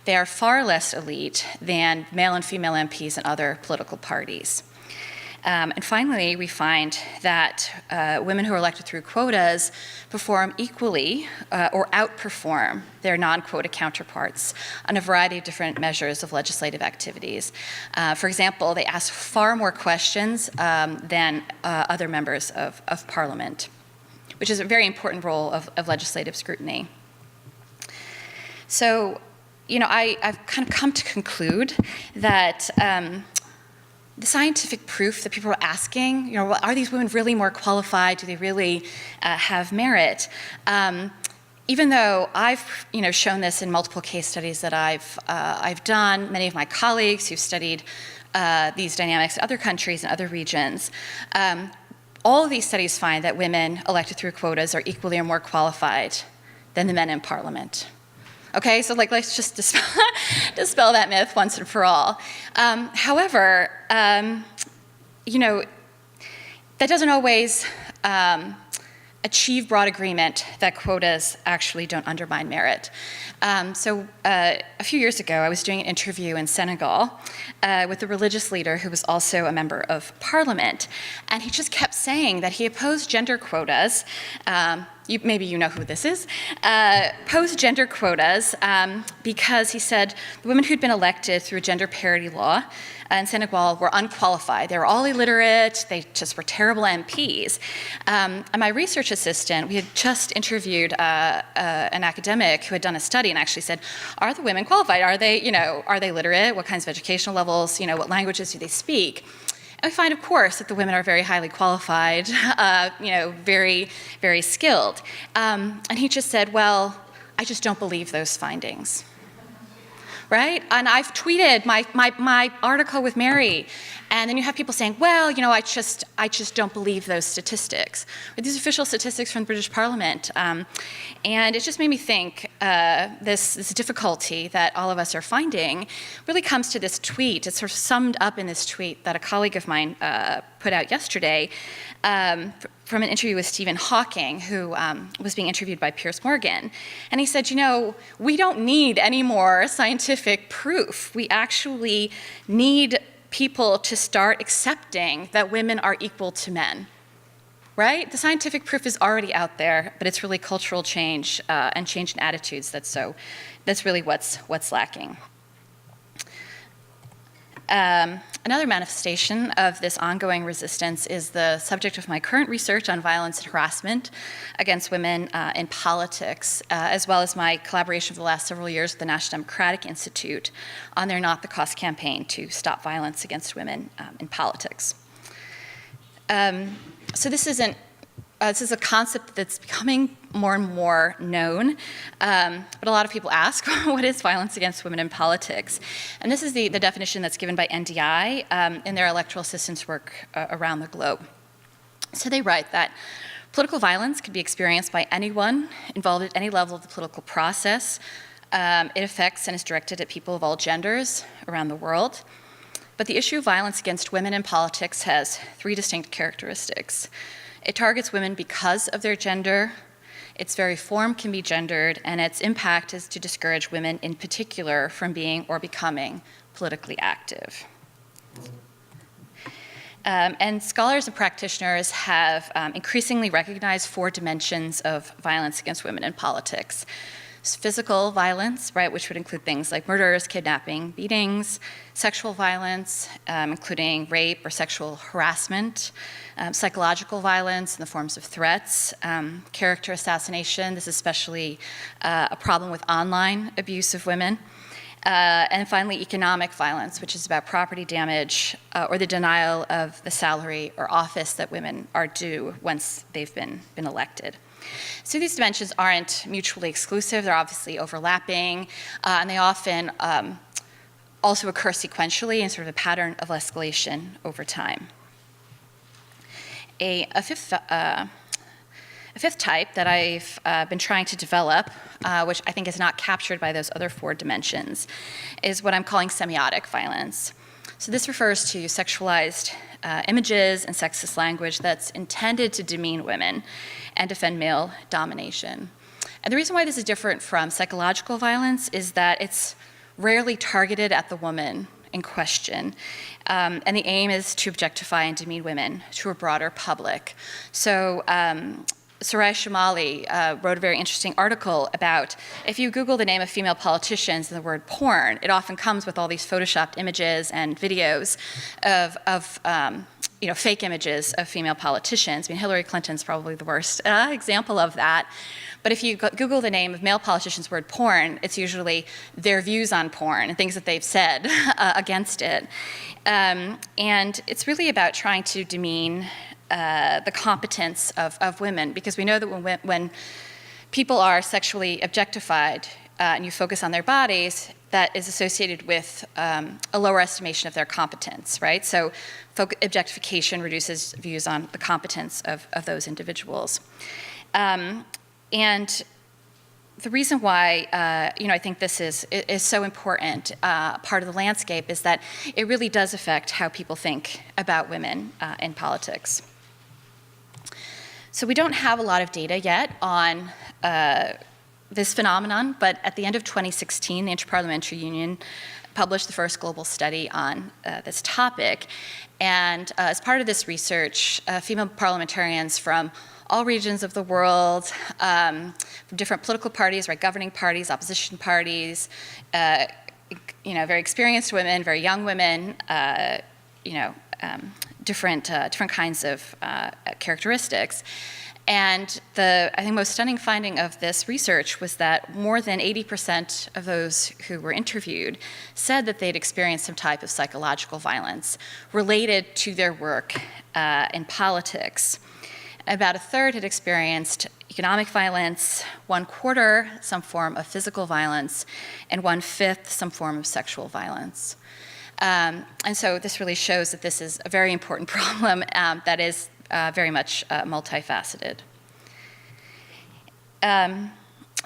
they are far less elite than male and female MPs in other political parties. And finally, we find that women who are elected through quotas perform equally or outperform their non-quota counterparts on a variety of different measures of legislative activities. For example, they ask far more questions than other members of Parliament, which is a very important role of legislative scrutiny. So, I've kind of come to conclude that the scientific proof that people are asking, are these women really more qualified? Do they really have merit? Even though I've, shown this in multiple case studies that I've done, many of my colleagues who've studied these dynamics in other countries and other regions, all of these studies find that women elected through quotas are equally or more qualified than the men in Parliament. Okay, so let's just dispel that myth once and for all. However, that doesn't always achieve broad agreement that quotas actually don't undermine merit. So a few years ago, I was doing an interview in Senegal with a religious leader who was also a member of Parliament, and he just kept saying that he opposed gender quotas. Maybe you know who this is, opposed gender quotas because he said the women who'd been elected through a gender parity law in Senegal were unqualified. They were all illiterate, they just were terrible MPs. And my research assistant, we had just interviewed an academic who had done a study and actually said, are the women qualified? Are they literate? What kinds of educational levels? What languages do they speak? And we find, of course, that the women are very highly qualified, very, very skilled. And he just said, well, I just don't believe those findings, right? And I've tweeted my article with Mary, And then you have people saying, well, you know, I just don't believe those statistics. Or these official statistics from the British Parliament. And it just made me think this difficulty that all of us are finding really comes to this tweet. It's sort of summed up in this tweet that a colleague of mine put out yesterday from an interview with Stephen Hawking, who was being interviewed by Piers Morgan. And he said, you know, we don't need any more scientific proof. We actually need people to start accepting that women are equal to men, right? The scientific proof is already out there, but it's really cultural change and change in attitudes that's really what's lacking. Another manifestation of this ongoing resistance is the subject of my current research on violence and harassment against women in politics, as well as my collaboration for the last several years with the National Democratic Institute on their Not the Cost campaign to stop violence against women in politics. So this is a concept that's becoming more and more known, but a lot of people ask, what is violence against women in politics? And this is the definition that's given by NDI in their electoral assistance work around the globe. So they write that political violence can be experienced by anyone involved at any level of the political process. It affects and is directed at people of all genders around the world. But the issue of violence against women in politics has three distinct characteristics. It targets women because of their gender, its very form can be gendered, and its impact is to discourage women in particular from being or becoming politically active. And scholars and practitioners have increasingly recognized four dimensions of violence against women in politics. Physical violence, right, which would include things like murders, kidnapping, beatings, sexual violence, including rape or sexual harassment, psychological violence in the forms of threats, character assassination. This is especially a problem with online abuse of women. And finally, economic violence, which is about property damage or the denial of the salary or office that women are due once they've been elected. So these dimensions aren't mutually exclusive. They're obviously overlapping, and they often also occur sequentially in sort of a pattern of escalation over time. A fifth type that I've been trying to develop, which I think is not captured by those other four dimensions, is what I'm calling semiotic violence. So this refers to sexualized images and sexist language that's intended to demean women and defend male domination. And the reason why this is different from psychological violence is that it's rarely targeted at the woman in question. And the aim is to objectify and demean women to a broader public. So Soraya Shamali wrote a very interesting article about if you Google the name of female politicians and the word porn, it often comes with all these photoshopped images and videos of fake images of female politicians. I mean, Hillary Clinton's probably the worst example of that. But if you Google the name of male politicians' word porn, it's usually their views on porn and things that they've said against it. And it's really about trying to demean the competence of women, because we know that when people are sexually objectified and you focus on their bodies, that is associated with a lower estimation of their competence, right? So objectification reduces views on the competence of those individuals. And the reason why I think this is so important part of the landscape is that it really does affect how people think about women in politics. So we don't have a lot of data yet on this phenomenon, but at the end of 2016, the Interparliamentary Union published the first global study on this topic. And as part of this research, female parliamentarians from all regions of the world, from different political parties, right, governing parties, opposition parties, very experienced women, very young women, different kinds of characteristics. And I think most stunning finding of this research was that more than 80% of those who were interviewed said that they'd experienced some type of psychological violence related to their work in politics. About a third had experienced economic violence, 1/4 some form of physical violence, and 1/5 some form of sexual violence. And so this really shows that this is a very important problem that is very much multifaceted.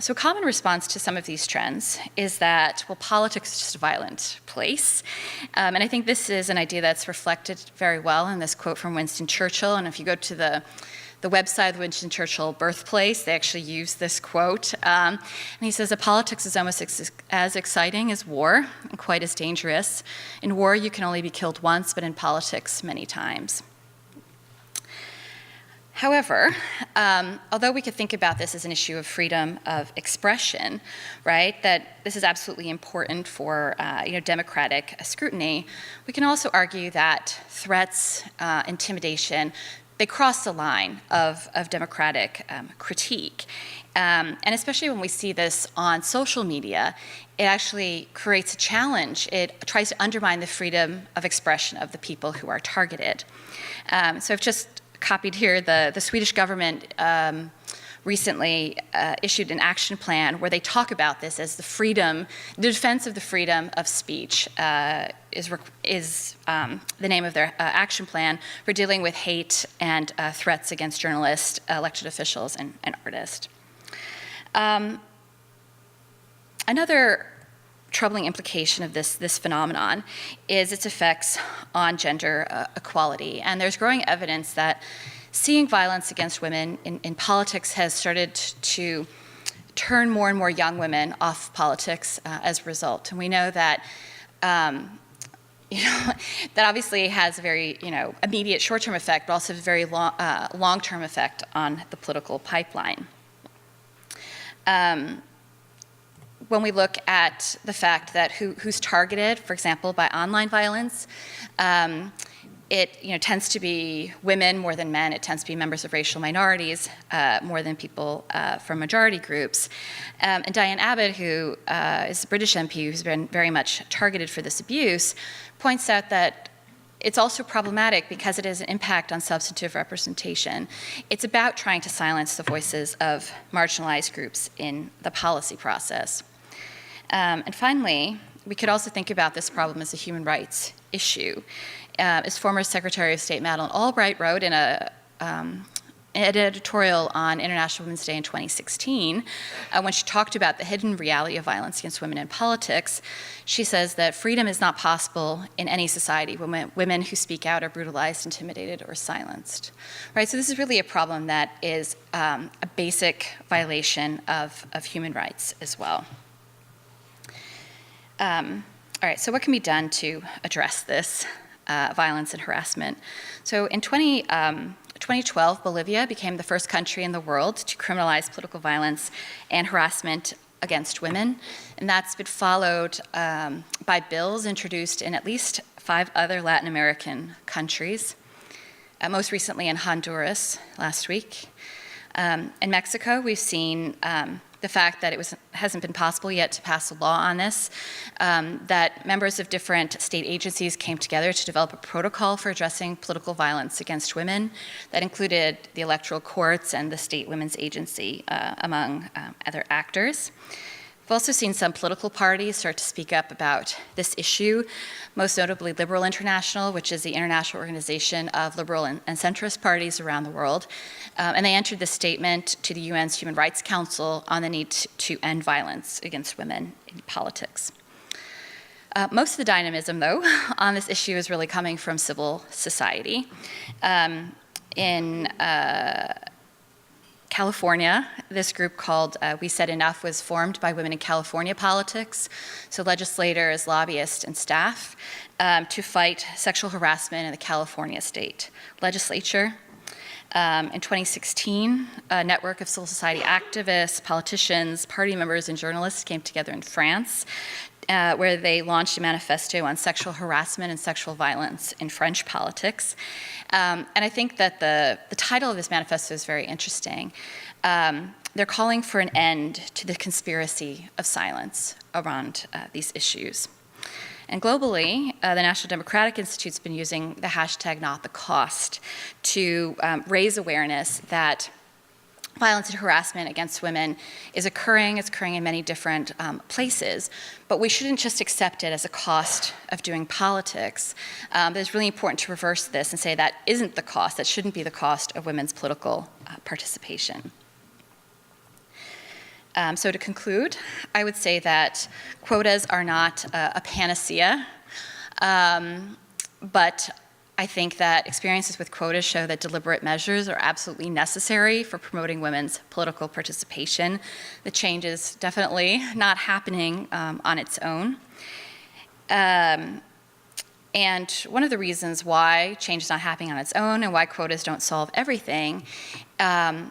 So a common response to some of these trends is that, well, politics is just a violent place. And I think this is an idea that's reflected very well in this quote from Winston Churchill. And if you go to the website of the Winston Churchill birthplace, they actually use this quote. And he says that politics is almost as exciting as war and quite as dangerous. In war, you can only be killed once, but in politics, many times. However, although we could think about this as an issue of freedom of expression, right, that this is absolutely important for democratic scrutiny, we can also argue that threats, intimidation, they cross the line of democratic critique. And especially when we see this on social media, it actually creates a challenge. It tries to undermine the freedom of expression of the people who are targeted. So I've just copied here the Swedish government recently issued an action plan where they talk about this as the defense of the freedom of speech is the name of their action plan for dealing with hate and threats against journalists, elected officials, and artists. Another troubling implication of this phenomenon is its effects on gender equality. And there's growing evidence that seeing violence against women in politics has started to turn more and more young women off politics as a result. And we know that that obviously has a very immediate short-term effect, but also a very long-term effect on the political pipeline. When we look at the fact that who's targeted, for example, by online violence, it tends to be women more than men. It tends to be members of racial minorities more than people from majority groups. And Diane Abbott, who is a British MP who's been very much targeted for this abuse, points out that it's also problematic because it has an impact on substantive representation. It's about trying to silence the voices of marginalized groups in the policy process. And finally, we could also think about this problem as a human rights issue. As former Secretary of State Madeleine Albright wrote in an editorial on International Women's Day in 2016, when she talked about the hidden reality of violence against women in politics, she says that freedom is not possible in any society when women who speak out are brutalized, intimidated, or silenced. Right, so this is really a problem that is a basic violation of human rights as well. All right, so what can be done to address this violence and harassment? So in 2012, Bolivia became the first country in the world to criminalize political violence and harassment against women, and that's been followed by bills introduced in at least 5 other Latin American countries, most recently in Honduras last week. In Mexico, we've seen the fact that it hasn't been possible yet to pass a law on this, that members of different state agencies came together to develop a protocol for addressing political violence against women that included the electoral courts and the state women's agency, among other actors. We've also seen some political parties start to speak up about this issue, most notably Liberal International, which is the international organization of liberal and centrist parties around the world. And they entered this statement to the UN's Human Rights Council on the need to end violence against women in politics. Most of the dynamism, though, on this issue is really coming from civil society. In California, this group called We Said Enough was formed by women in California politics, so legislators, lobbyists, and staff, to fight sexual harassment in the California state legislature. In 2016, a network of civil society activists, politicians, party members, and journalists came together in France, where they launched a manifesto on sexual harassment and sexual violence in French politics. And I think that the title of this manifesto is very interesting. They're calling for an end to the conspiracy of silence around these issues. And globally, the National Democratic Institute's been using the hashtag #NotTheCost to raise awareness that violence and harassment against women is occurring. It's occurring in many different places, but we shouldn't just accept it as a cost of doing politics. But it's really important to reverse this and say that isn't the cost, that shouldn't be the cost of women's political participation. So to conclude, I would say that quotas are not a panacea, but I think that experiences with quotas show that deliberate measures are absolutely necessary for promoting women's political participation. The change is definitely not happening on its own. And one of the reasons why change is not happening on its own and why quotas don't solve everything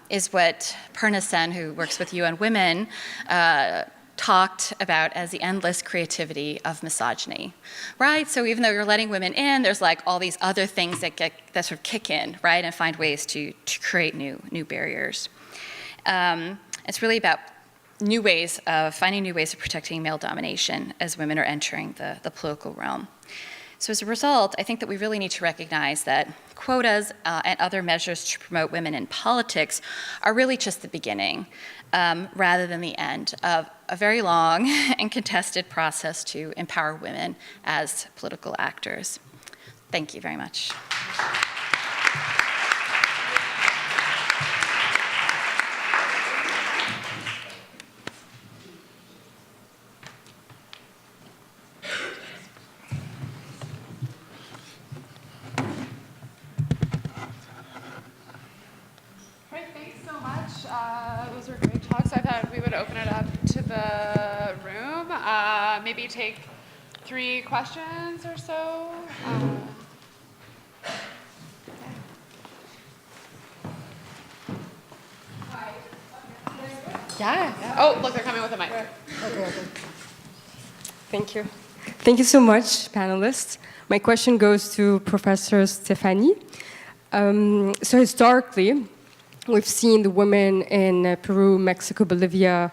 is what Purna Sen, who works with UN Women, talked about as the endless creativity of misogyny, right? So even though you're letting women in, there's like all these other things that sort of kick in, right, and find ways to create new barriers. It's really about finding new ways of protecting male domination as women are entering the political realm. So as a result, I think that we really need to recognize that quotas and other measures to promote women in politics are really just the beginning, rather than the end of a very long and contested process to empower women as political actors. Thank you very much. Those were great talks. I thought we would open it up to the room. Maybe take 3 questions or so. Yeah. Oh, look, they're coming with a mic. Okay. Thank you. Thank you so much, panelists. My question goes to Professor Stéphanie. So historically, we've seen the women in Peru, Mexico, Bolivia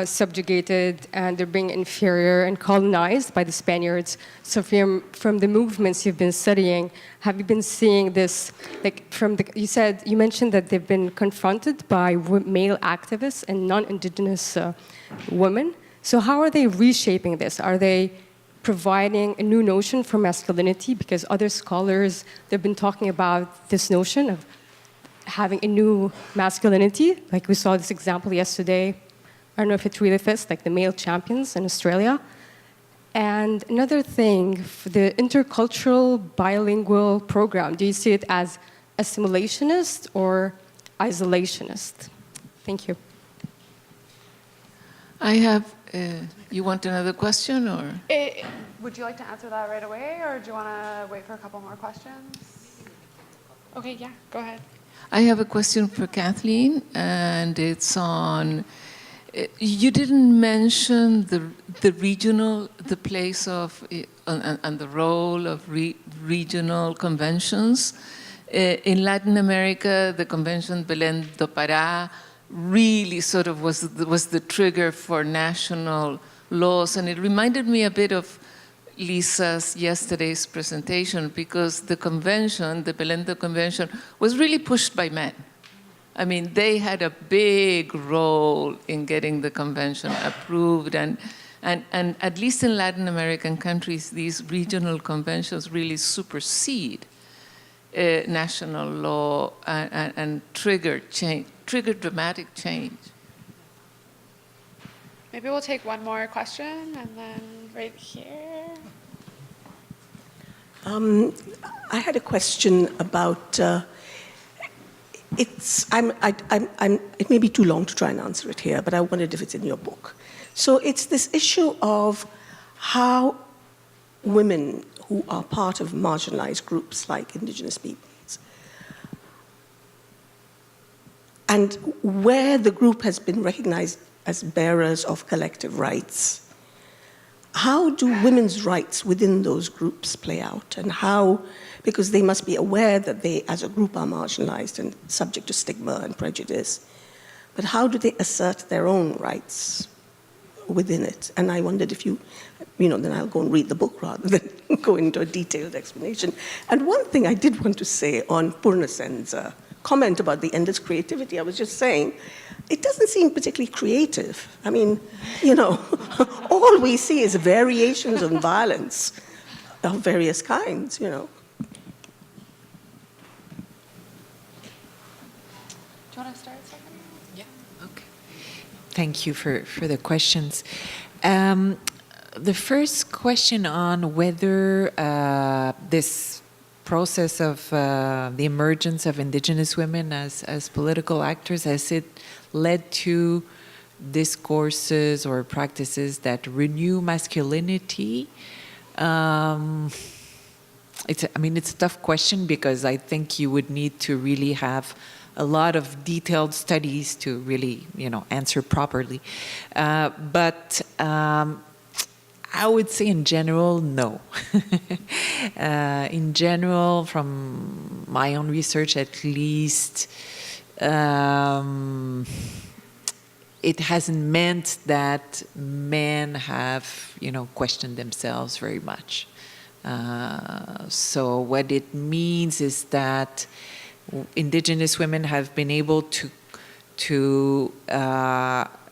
subjugated, and they're being inferior and colonized by the Spaniards. So from the movements you've been studying, have you been seeing this, like you mentioned that they've been confronted by male activists and non-indigenous women. So how are they reshaping this? Are they providing a new notion for masculinity? Because other scholars, they've been talking about this notion of having a new masculinity. Like we saw this example yesterday. I don't know if it really fits, like the male champions in Australia. And another thing, for the intercultural bilingual program, do you see it as assimilationist or isolationist? Thank you. I have, you want another question or? Would you like to answer that right away, or do you want to wait for a couple more questions? Okay, yeah, go ahead. I have a question for Kathleen, and it's on, you didn't mention the place of, and the role of regional conventions. In Latin America, the convention Belén do Pará really sort of was the trigger for national laws, and it reminded me a bit of Lisa's yesterday's presentation, because the convention, the Belén do Convention, was really pushed by men. I mean, they had a big role in getting the convention approved, and at least in Latin American countries, these regional conventions really supersede national law and trigger dramatic change. Maybe we'll take one more question, and then right here. I had a question about. It may be too long to try and answer it here, but I wondered if it's in your book. So it's this issue of how women who are part of marginalized groups like indigenous peoples, and where the group has been recognized as bearers of collective rights, how do women's rights within those groups play out? And how, because they must be aware that they as a group are marginalized and subject to stigma and prejudice, but how do they assert their own rights within it? And I wondered if then I'll go and read the book rather than go into a detailed explanation. And one thing I did want to say on Purna Sen's comment about the endless creativity. I was just saying, it doesn't seem particularly creative. I mean, you know, all we see is variations on violence of various kinds, you know. Do you want to start, Stephanie? Yeah, okay. Thank you for the questions. The first question on whether this process of the emergence of indigenous women as political actors, has it led to discourses or practices that renew masculinity? It's a tough question, because I think you would need to really have a lot of detailed studies to really, answer properly. But I would say in general, no. In general, from my own research at least, it hasn't meant that men have, questioned themselves very much. So what it means is that indigenous women have been able to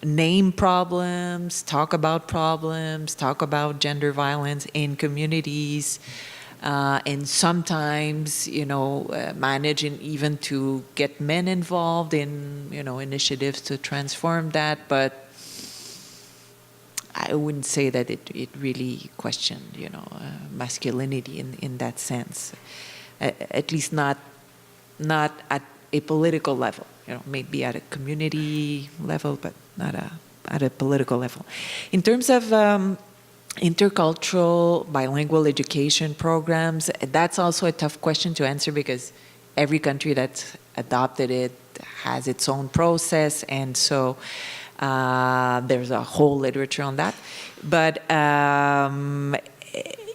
name problems, talk about gender violence in communities, and sometimes, managing even to get men involved in, initiatives to transform that. But I wouldn't say that it really questioned, masculinity in that sense. At least not at a political level. Maybe at a community level, but not at a political level. In terms of intercultural bilingual education programs, that's also a tough question to answer, because every country that's adopted it has its own process, and so there's a whole literature on that. But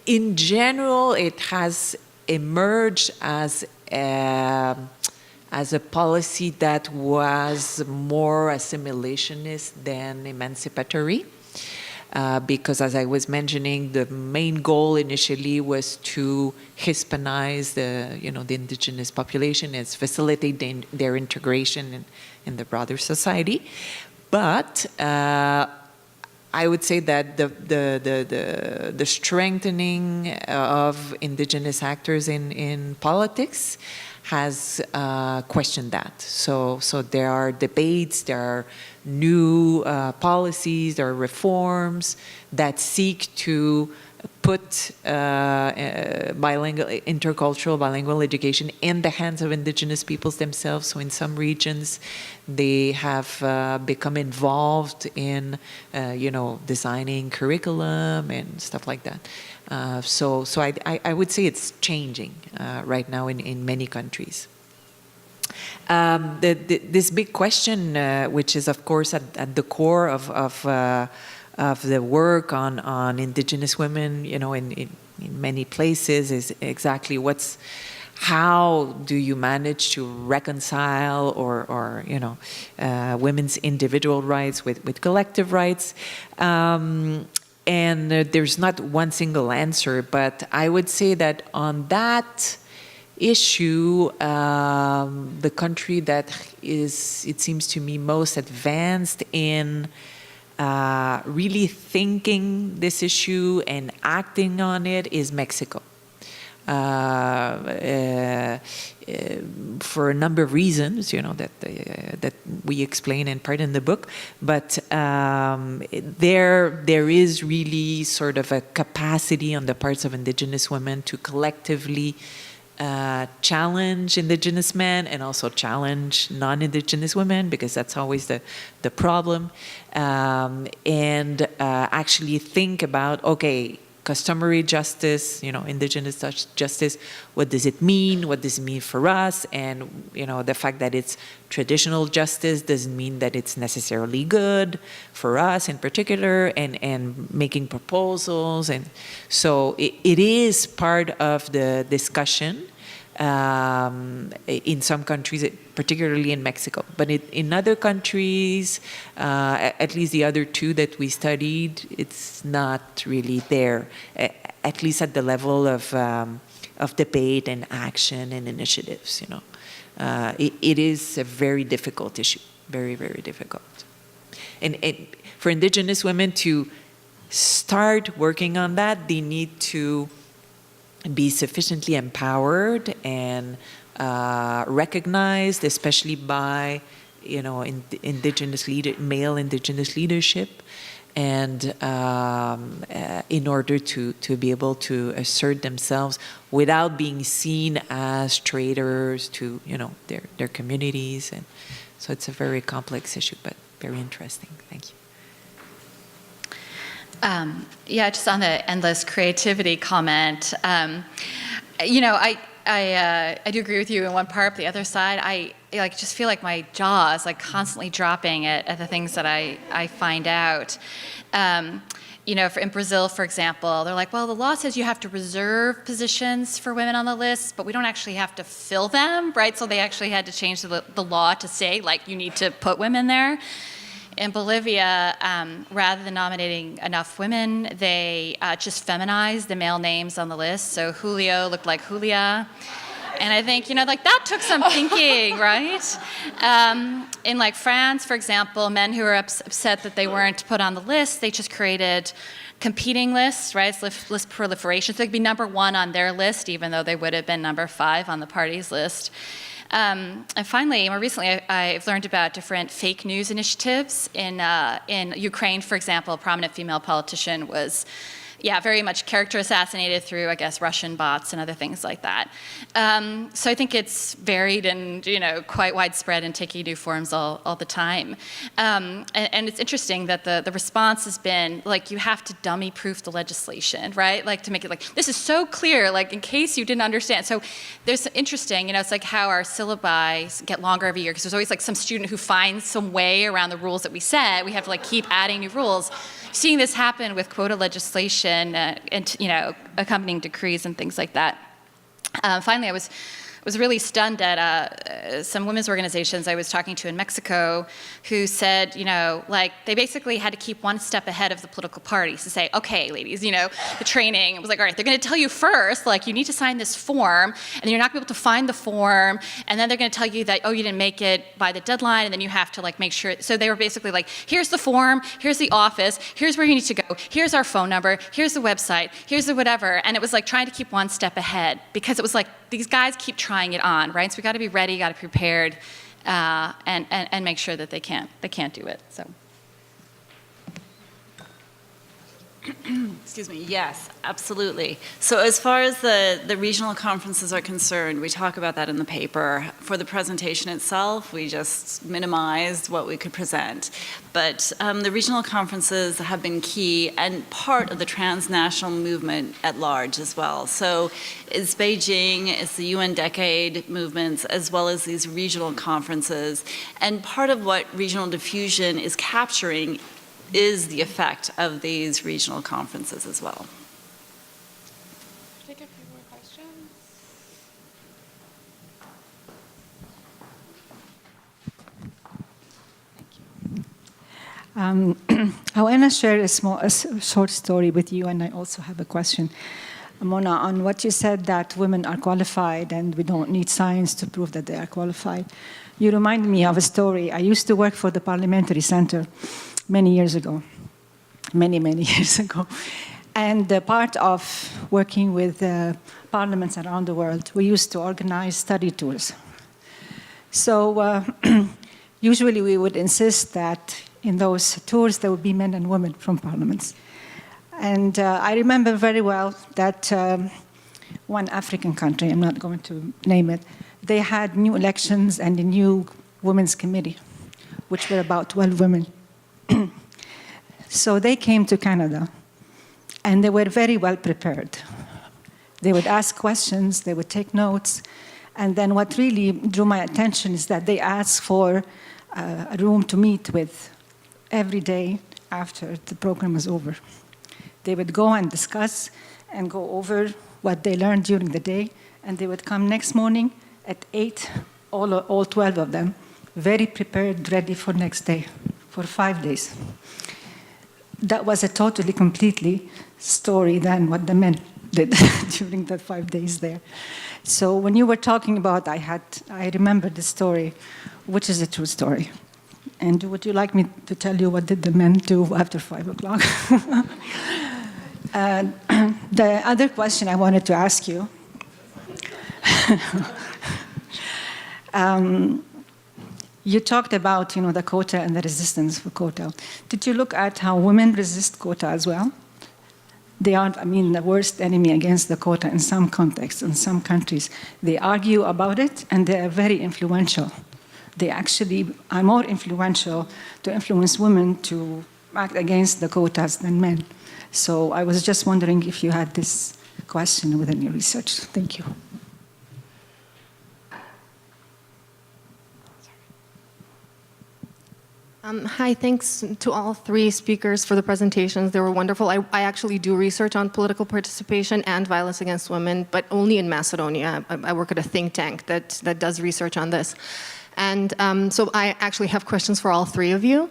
in general, it has emerged as a policy that was more assimilationist than emancipatory. Because, as I was mentioning, the main goal initially was to Hispanize the indigenous population, and facilitate their integration in the broader society. But I would say that the strengthening of indigenous actors in politics has questioned that. So there are debates, there are new policies, there are reforms that seek to put intercultural bilingual education in the hands of indigenous peoples themselves. So in some regions, they have become involved in, designing curriculum and stuff like that. So I would say it's changing right now in many countries. This big question, which is of course at the core of the work on indigenous women, in many places, is exactly how do you manage to reconcile or women's individual rights with collective rights? And there's not one single answer, but I would say that on that issue, the country that is, it seems to me, most advanced in really thinking this issue and acting on it is Mexico. For a number of reasons, that we explain in part in the book, but there is really sort of a capacity on the parts of indigenous women to collectively challenge indigenous men and also challenge non-indigenous women, because that's always the problem, and actually think about, okay, customary justice, indigenous justice, what does it mean? What does it mean for us? And, the fact that it's traditional justice doesn't mean that it's necessarily good for us in particular, and making proposals. And so it is part of the discussion in some countries, particularly in Mexico. But in other countries, at least the other two that we studied, it's not really there, at least at the level of debate and action and initiatives. It is a very difficult issue, very, very difficult. And for Indigenous women to start working on that, they need to be sufficiently empowered and recognized, especially by male Indigenous leadership, and in order to be able to assert themselves without being seen as traitors to their communities. And so it's a very complex issue, but very interesting. Thank you. Yeah, just on the endless creativity comment, I do agree with you in one part, but the other side, I just feel like my jaw is constantly dropping at the things that I find out. In Brazil, for example, they're like, well, the law says you have to reserve positions for women on the list, but we don't actually have to fill them, right? So they actually had to change the law to say, you need to put women there. In Bolivia, rather than nominating enough women, they just feminized the male names on the list. So Julio looked like Julia. And I think, that took some thinking, right? In France, for example, men who were upset that they weren't put on the list, they just created competing lists, right? It's list proliferation. So they'd be number 1 on their list, even though they would have been number 5 on the party's list. And finally, more recently, I've learned about different fake news initiatives. In Ukraine, for example, a prominent female politician was very much character assassinated through, I guess, Russian bots and other things like that. So I think it's varied and, quite widespread and taking new forms all the time. And it's interesting that the response has been, you have to dummy-proof the legislation, right? To make it this is so clear, in case you didn't understand. So there's interesting, it's like how our syllabi get longer every year, because there's always some student who finds some way around the rules that we set. We have to keep adding new rules. Seeing this happen with quota legislation and accompanying decrees and things like that. Finally, I was really stunned at some women's organizations I was talking to in Mexico who said, they basically had to keep one step ahead of the political parties to say, okay, ladies, the training. It was all right, they're going to tell you first, you need to sign this form, and then you're not going to be able to find the form, and then they're going to tell you that, oh, you didn't make it by the deadline, and then you have to make sure. So they were basically here's the form, here's the office, here's where you need to go, here's our phone number, here's the website, here's the whatever, and it was trying to keep one step ahead, because it was these guys keep trying it on, right? So we got to be ready, got to be prepared, and make sure that they can't do it. So. Excuse me, yes, absolutely. So as far as the regional conferences are concerned, we talk about that in the paper. For the presentation itself, we just minimized what we could present. But the regional conferences have been key and part of the transnational movement at large as well. So it's Beijing, it's the UN Decade movements, as well as these regional conferences. And part of what regional diffusion is capturing is the effect of these regional conferences as well. Take a few more questions. I want to share a short story with you, and I also have a question. Mona, on what you said that women are qualified and we don't need science to prove that they are qualified. You remind me of a story. I used to work for the Parliamentary Center many years ago. Many years ago. And part of working with parliaments around the world, we used to organize study tours. So usually we would insist that in those tours there would be men and women from parliaments. And I remember very well that one African country, I'm not going to name it, they had new elections and a new women's committee, which were about 12 women. So they came to Canada, and they were very well prepared. They would ask questions, they would take notes, and then what really drew my attention is that they asked for a room to meet with every day after the program was over. They would go and discuss and go over what they learned during the day, and they would come next morning at 8, all 12 of them, very prepared, ready for next day, for 5 days. That was a totally, completely story than what the men did during the 5 days there. So when you were talking about, I remember the story, which is a true story. And would you like me to tell you what did the men do after 5 o'clock? The other question I wanted to ask you, you talked about, the quota and the resistance for quota. Did you look at how women resist quota as well? They are, the worst enemy against the quota in some contexts, in some countries. They argue about it, and they are very influential. They actually are more influential to influence women to act against the quotas than men. So I was just wondering if you had this question within your research. Thank you. Hi, thanks to all three speakers for the presentations. They were wonderful. I actually do research on political participation and violence against women, but only in Macedonia. I work at a think tank that does research on this. And so I actually have questions for all three of you.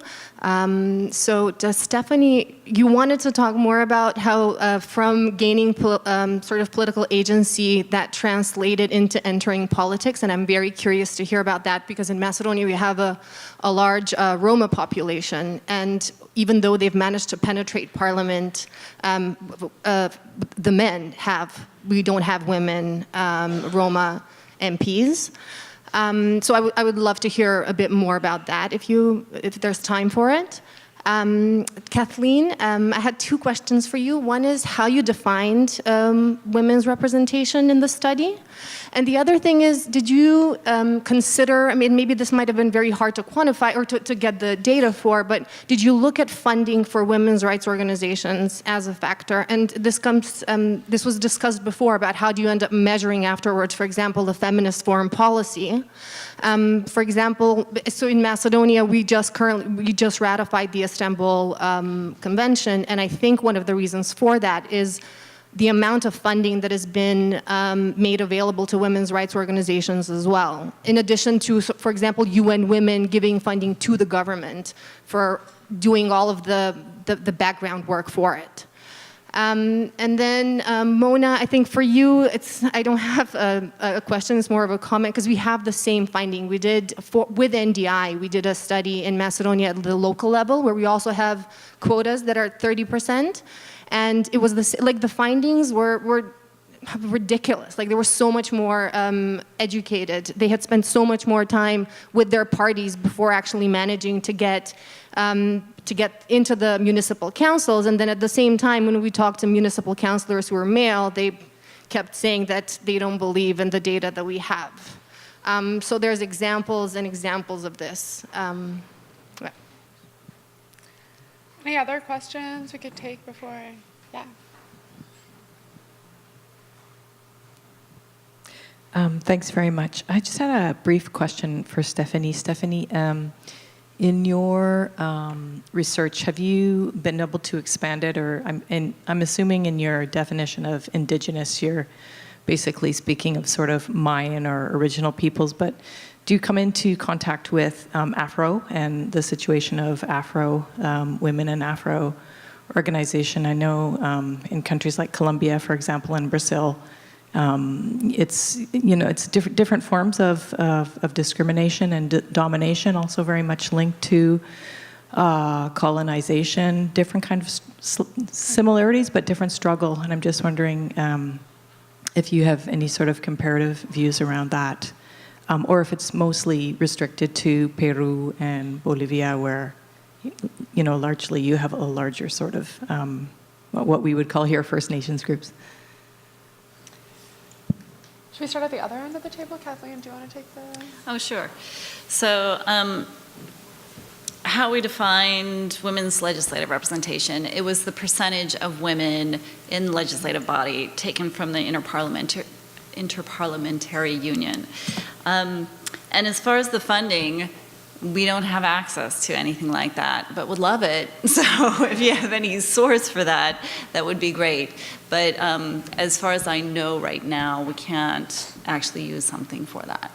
So Stephanie, you wanted to talk more about how from gaining sort of political agency that translated into entering politics, and I'm very curious to hear about that because in Macedonia we have a large Roma population, and even though they've managed to penetrate parliament, the men have, we don't have women Roma MPs. So I would love to hear a bit more about that if there's time for it. Kathleen, I had two questions for you. One is how you defined women's representation in the study. And the other thing is, did you consider, maybe this might have been very hard to quantify or to get the data for, but did you look at funding for women's rights organizations as a factor? And this was discussed before about how do you end up measuring afterwards, for example, the feminist foreign policy. For example, so in Macedonia, we just ratified the Istanbul Convention, and I think one of the reasons for that is the amount of funding that has been made available to women's rights organizations as well. In addition to, for example, UN Women giving funding to the government for doing all of the background work for it. And then Mona, I think for you, I don't have a question, it's more of a comment, because we have the same finding. We did, with NDI, we did a study in Macedonia at the local level where we also have quotas that are 30%. And it was the findings were ridiculous. Like they were so much more educated. They had spent so much more time with their parties before actually managing to get into the municipal councils. And then at the same time, when we talked to municipal councilors who were male, they kept saying that they don't believe in the data that we have. So there's examples and examples of this. Any other questions we could take before? Yeah. Thanks very much. I just had a brief question for Stephanie. Stephanie, in your research, have you been able to expand it, or I'm assuming in your definition of indigenous, you're basically speaking of sort of Mayan or original peoples, but do you come into contact with Afro and the situation of Afro women and Afro organization? I know in countries like Colombia, for example, and Brazil, it's different forms of discrimination and domination, also very much linked to colonization, different kind of similarities, but different struggle. And I'm just wondering if you have any sort of comparative views around that. Or if it's mostly restricted to Peru and Bolivia, where, largely you have a larger sort of what we would call here First Nations groups. Should we start at the other end of the table? Kathleen, do you want to take the... Oh, sure. So how we defined women's legislative representation, it was the percentage of women in the legislative body taken from the Interparliamentary Union. And as far as the funding, we don't have access to anything like that, but would love it. So if you have any source for that, that would be great. But as far as I know right now, we can't actually use something for that.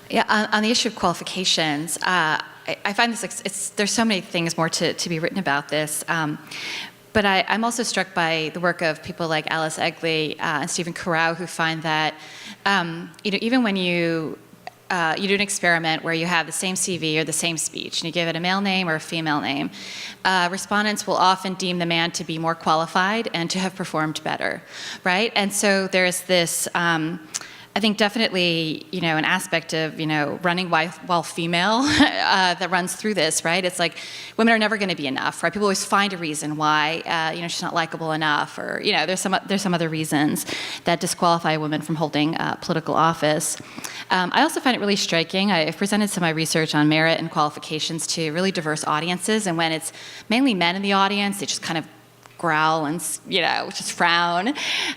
Yeah, on the issue of qualifications, I find this, there's so many things more to be written about this. But I'm also struck by the work of people like Alice Egley and Stephen Carrow, who find that even when you do an experiment where you have the same CV or the same speech, and you give it a male name or a female name, respondents will often deem the man to be more qualified and to have performed better, right? And so there's this, I think definitely, an aspect of, running while female that runs through this, right? It's like women are never going to be enough, right? People always find a reason why, she's not likable enough, or, there's some other reasons that disqualify a woman from holding political office. I also find it really striking. I've presented some of my research on merit and qualifications to really diverse audiences, and when it's mainly men in the audience, they just kind of growl and, just frown.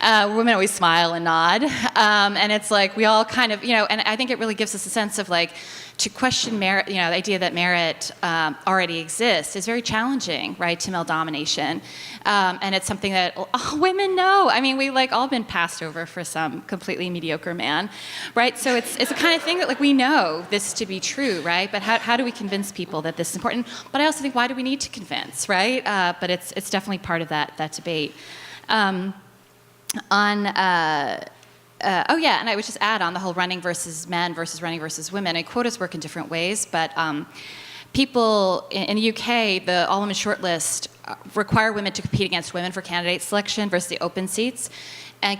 Women always smile and nod. And it's like we all kind of, and I think it really gives us a sense of like, to question merit, the idea that merit already exists is very challenging, right, to male domination. And it's something that women know. I mean, we all been passed over for some completely mediocre man, right? So it's the kind of thing that we know this to be true, right? But how do we convince people that this is important? But I also think, why do we need to convince, right? But it's definitely part of that debate. And I would just add on the whole running versus men versus running versus women. And quotas work in different ways, but people in the UK, the all-women shortlist require women to compete against women for candidate selection versus the open seats. And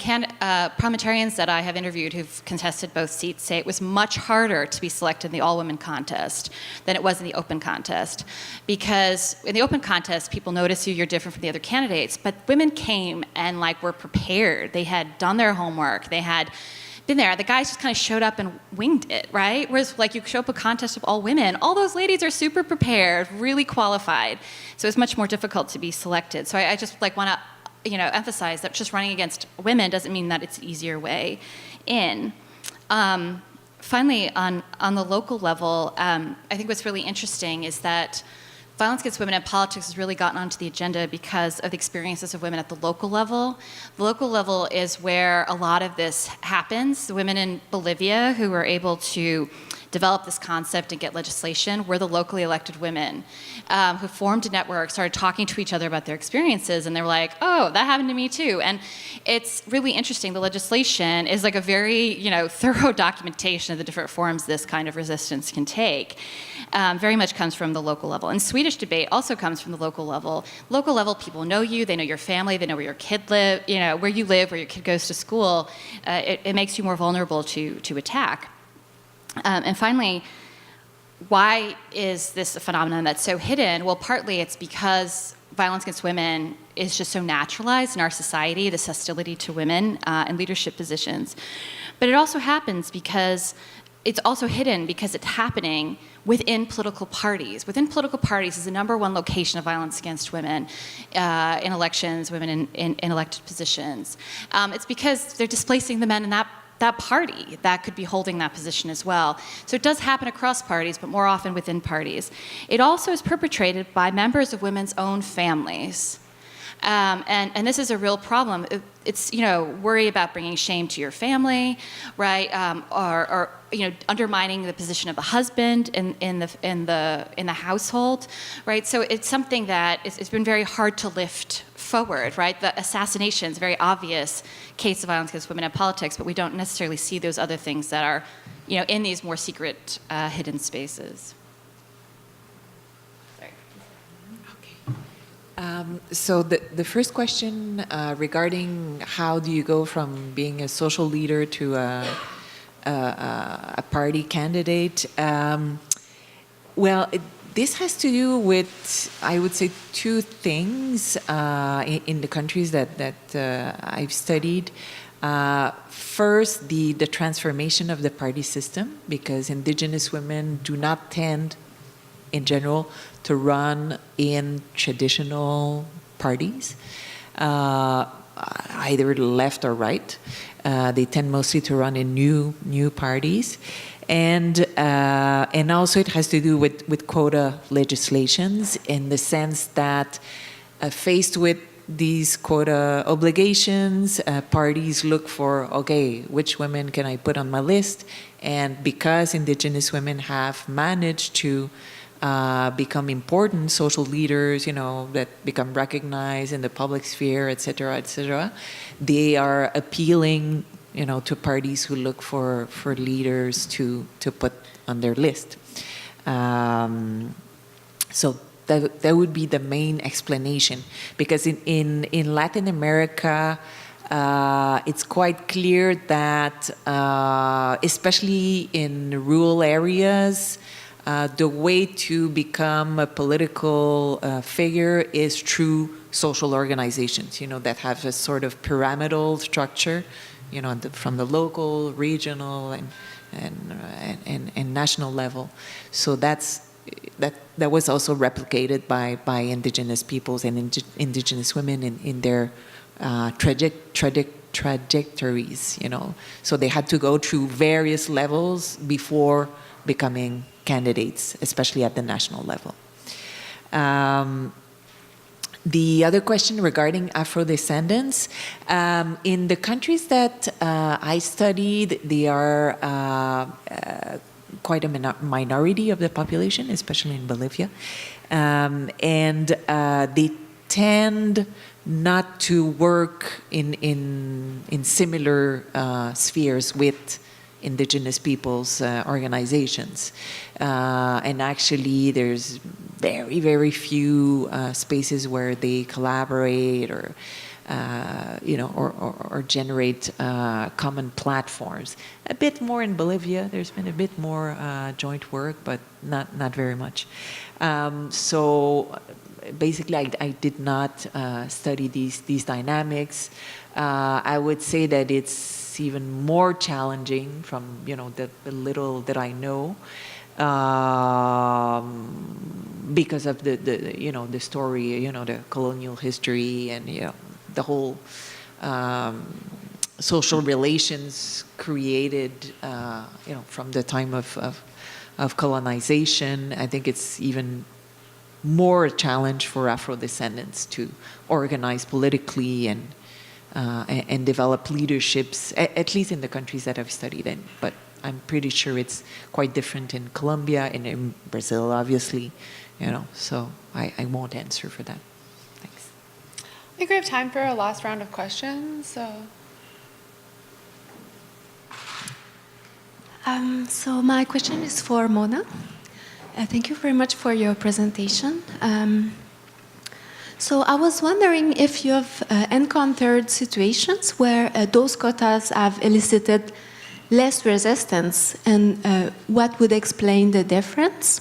parliamentarians that I have interviewed who've contested both seats say it was much harder to be selected in the all-women contest than it was in the open contest. Because in the open contest, people notice you're different from the other candidates, but women came and were prepared. They had done their homework. They had been there. The guys just kind of showed up and winged it, right? Whereas you show up a contest of all women, all those ladies are super prepared, really qualified. So it's much more difficult to be selected. So I just want to emphasize that just running against women doesn't mean that it's an easier way in. Finally, on the local level, I think what's really interesting is that violence against women in politics has really gotten onto the agenda because of the experiences of women at the local level. The local level is where a lot of this happens. The women in Bolivia who were able to develop this concept and get legislation were the locally elected women who formed a network, started talking to each other about their experiences, and they were like, oh, that happened to me too. And it's really interesting. The legislation is a very thorough documentation of the different forms this kind of resistance can take. Very much comes from the local level. And Swedish debate also comes from the local level. Local level, people know you, they know your family, they know where your kid live, where you live, where your kid goes to school. It makes you more vulnerable to attack. And finally, why is this a phenomenon that's so hidden? Well, partly it's because violence against women is just so naturalized in our society, this hostility to women in leadership positions. But it also happens because it's also hidden because it's happening within political parties. Within political parties is the #1 location of violence against women in elections, women in elected positions. It's because they're displacing the men in that party that could be holding that position as well. So it does happen across parties, but more often within parties. It also is perpetrated by members of women's own families. And this is a real problem. It's worry about bringing shame to your family, right? Or undermining the position of the husband in the household, right? So it's something that it's been very hard to lift forward, right? The assassination is a very obvious case of violence against women in politics, but we don't necessarily see those other things that are, in these more secret, hidden spaces. So the first question regarding how do you go from being a social leader to a party candidate, this has to do with, I would say, two things in the countries that I've studied. First, the transformation of the party system, because indigenous women do not tend, in general, to run in traditional parties, either left or right. They tend mostly to run in new parties. And also it has to do with quota legislations, in the sense that faced with these quota obligations, parties look for, okay, which women can I put on my list? And because indigenous women have managed to become important social leaders, that become recognized in the public sphere, et cetera, they are appealing, to parties who look for leaders to put on their list. So that would be the main explanation, because in Latin America, it's quite clear that, especially in rural areas, the way to become a political figure is through social organizations, that have a sort of pyramidal structure, from the local, regional, and national level. So that was also replicated by indigenous peoples and indigenous women in their trajectories, So they had to go through various levels before becoming candidates, especially at the national level. The other question regarding Afro-descendants, in the countries that I studied, they are quite a minority of the population, especially in Bolivia, and they tend not to work in similar spheres with indigenous peoples' organizations. And actually, there's very, very few spaces where they collaborate or generate common platforms. A bit more in Bolivia. There's been a bit more joint work, but not very much. So basically, I did not study these dynamics. I would say that it's even more challenging from the little that I know, because of the story, the colonial history, and the whole social relations created from the time of colonization. I think it's even more a challenge for Afro-descendants to organize politically and develop leaderships, at least in the countries that I've studied in. But I'm pretty sure it's quite different in Colombia and in Brazil, obviously, so I won't answer for that. Thanks. I think we have time for a last round of questions. So my question is for Mona. Thank you very much for your presentation. So I was wondering if you have encountered situations where those quotas have elicited less resistance, and what would explain the difference?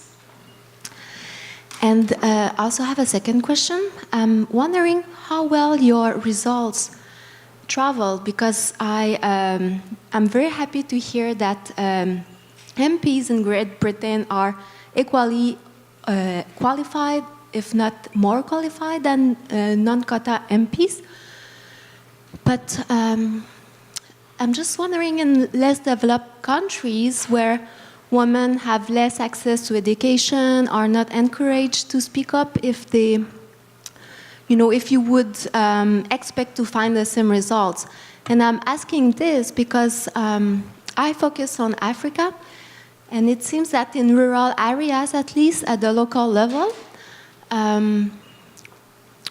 And I also have a second question. I'm wondering how well your results traveled, because I'm very happy to hear that MPs in Great Britain are equally qualified, if not more qualified, than non-quota MPs. But I'm just wondering, in less developed countries where women have less access to education, are not encouraged to speak up, if they, if you would expect to find the same results. And I'm asking this because I focus on Africa, and it seems that in rural areas, at least at the local level,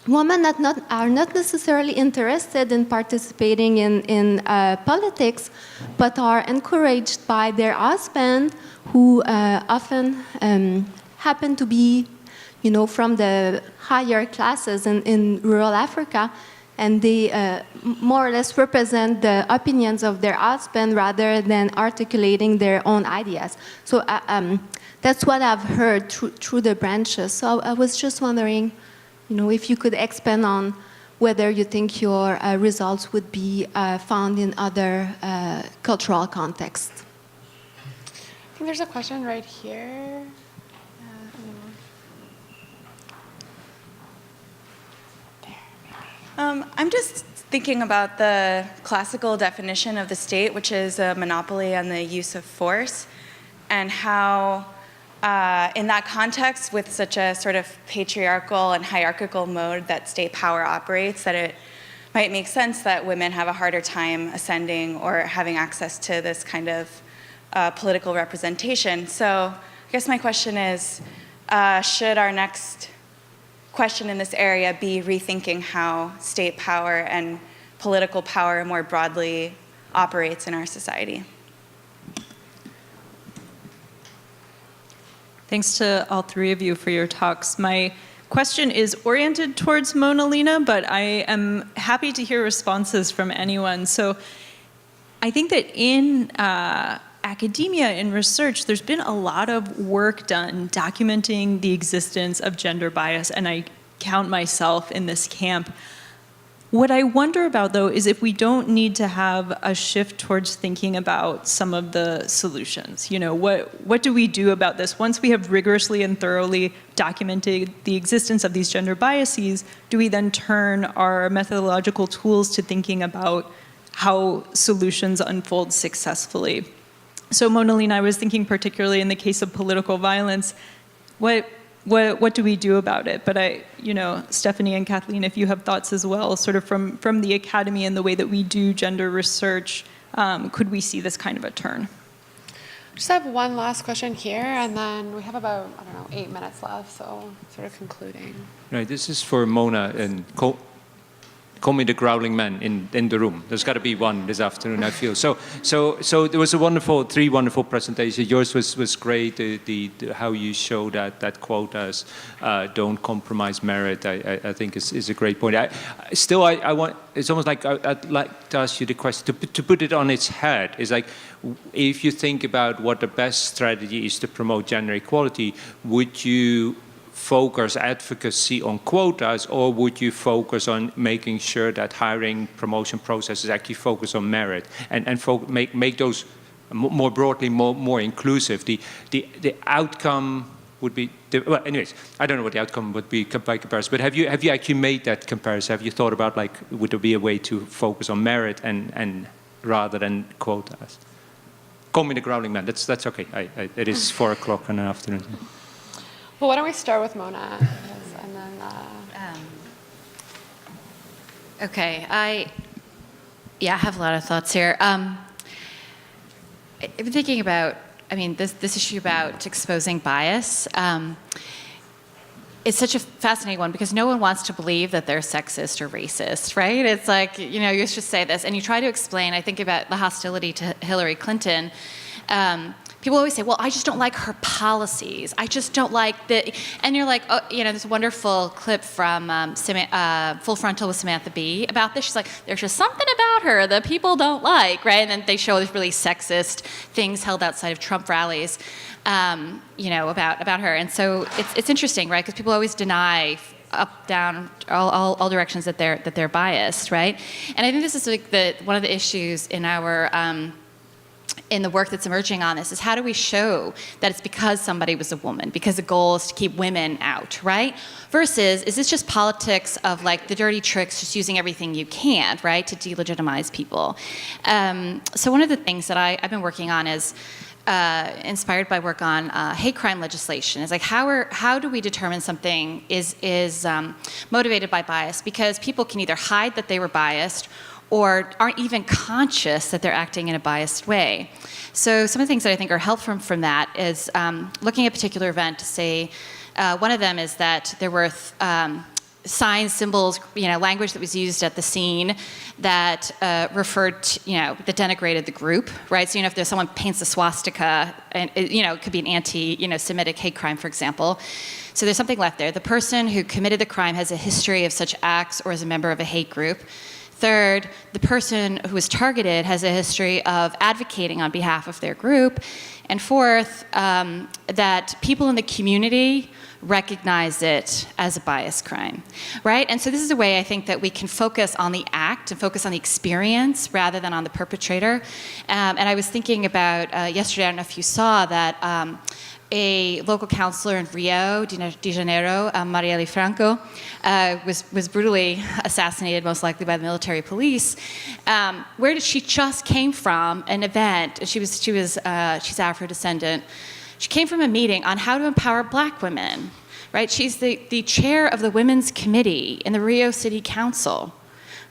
women are not necessarily interested in participating in politics, but are encouraged by their husband, who often happen to be, from the higher classes in rural Africa, and they more or less represent the opinions of their husband rather than articulating their own ideas. So that's what I've heard through the branches. So I was just wondering, if you could expand on whether you think your results would be found in other cultural contexts. I think there's a question right here. I'm just thinking about the classical definition of the state, which is a monopoly on the use of force, and how in that context, with such a sort of patriarchal and hierarchical mode that state power operates, that it might make sense that women have a harder time ascending or having access to this kind of political representation. So I guess my question is, should our next question in this area be rethinking how state power and political power more broadly operates in our society? Thanks to all three of you for your talks. My question is oriented towards Mona Lena, but I am happy to hear responses from anyone. So I think that in academia and research, there's been a lot of work done documenting the existence of gender bias, and I count myself in this camp. What I wonder about, though, is if we don't need to have a shift towards thinking about some of the solutions. You know, what do we do about this? Once we have rigorously and thoroughly documented the existence of these gender biases, do we then turn our methodological tools to thinking about how solutions unfold successfully? So Mona Lena, I was thinking particularly in the case of political violence, what do we do about it? But Stéphanie and Kathleen, if you have thoughts as well, sort of from the academy and the way that we do gender research, could we see this kind of a turn? Just have one last question here, and then we have about, 8 minutes left, so sort of concluding. Right, this is for Mona, and call me the growling man in the room. There's got to be one this afternoon, I feel. So there was three wonderful presentations. Yours was great. The how you show that quotas don't compromise merit. I think is a great point. I want. It's almost like I'd like to ask you the question to put it on its head. It's like, if you think about what the best strategy is to promote gender equality, would you focus advocacy on quotas, or would you focus on making sure that hiring promotion processes actually focus on merit and make those more broadly more inclusive? The outcome would be well. Anyways, I don't know what the outcome would be by comparison. But have you actually made that comparison? Have you thought about, like, would there be a way to focus on merit and rather than quotas? Call me the growling man. That's okay. It is 4 o'clock in the afternoon. Well, why don't we start with Mona, and then... Okay, I have a lot of thoughts here. I've been thinking about, this issue about exposing bias. It's such a fascinating one because no one wants to believe that they're sexist or racist, right? It's like, you just say this, and you try to explain, I think about the hostility to Hillary Clinton. People always say, well, I just don't like her policies. I just don't like the, and you're like, there's a wonderful clip from Full Frontal with Samantha Bee about this. She's like, there's just something about her that people don't like, right? And then they show these really sexist things held outside of Trump rallies, about her. And so it's interesting, right? Because people always deny up, down, all directions that they're biased, right? And I think this is like one of the issues in our in the work that's emerging on this is how do we show that it's because somebody was a woman, because the goal is to keep women out, right? Versus, is this just politics of like the dirty tricks, just using everything you can, right, to delegitimize people? So one of the things that I've been working on is inspired by work on hate crime legislation. Is like how do we determine something is motivated by bias? Because people can either hide that they were biased or aren't even conscious that they're acting in a biased way. So some of the things that I think are helpful from that is looking at a particular event to say, one of them is that there were signs, symbols, language that was used at the scene that referred to, that denigrated the group, right? So, if there's someone paints a swastika, and it could be an anti-Semitic hate crime, for example. So there's something left there. The person who committed the crime has a history of such acts or is a member of a hate group. Third, the person who was targeted has a history of advocating on behalf of their group. And fourth, that people in the community recognize it as a bias crime, right? And so this is a way I think that we can focus on the act and focus on the experience rather than on the perpetrator. And I was thinking about yesterday, I don't know if you saw that a local councillor in Rio de Janeiro, Marielle Franco, was brutally assassinated, most likely by the military police. Where did she just came from? An event. She's Afro-descendant. She came from a meeting on how to empower Black women, right? She's the chair of the Women's Committee in the Rio City Council,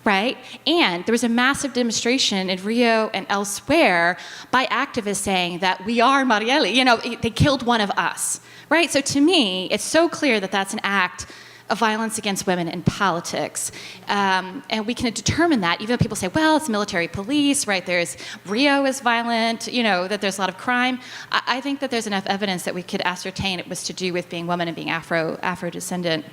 right? And there was a massive demonstration in Rio and elsewhere by activists saying that we are Marielle, you know, they killed one of us, right? So to me, it's so clear that that's an act of violence against women in politics. And we can determine that, even though people say, well, it's military police, right? There's Rio is violent, you know, that there's a lot of crime. I think that there's enough evidence that we could ascertain it was to do with being woman and being Afro-descendant.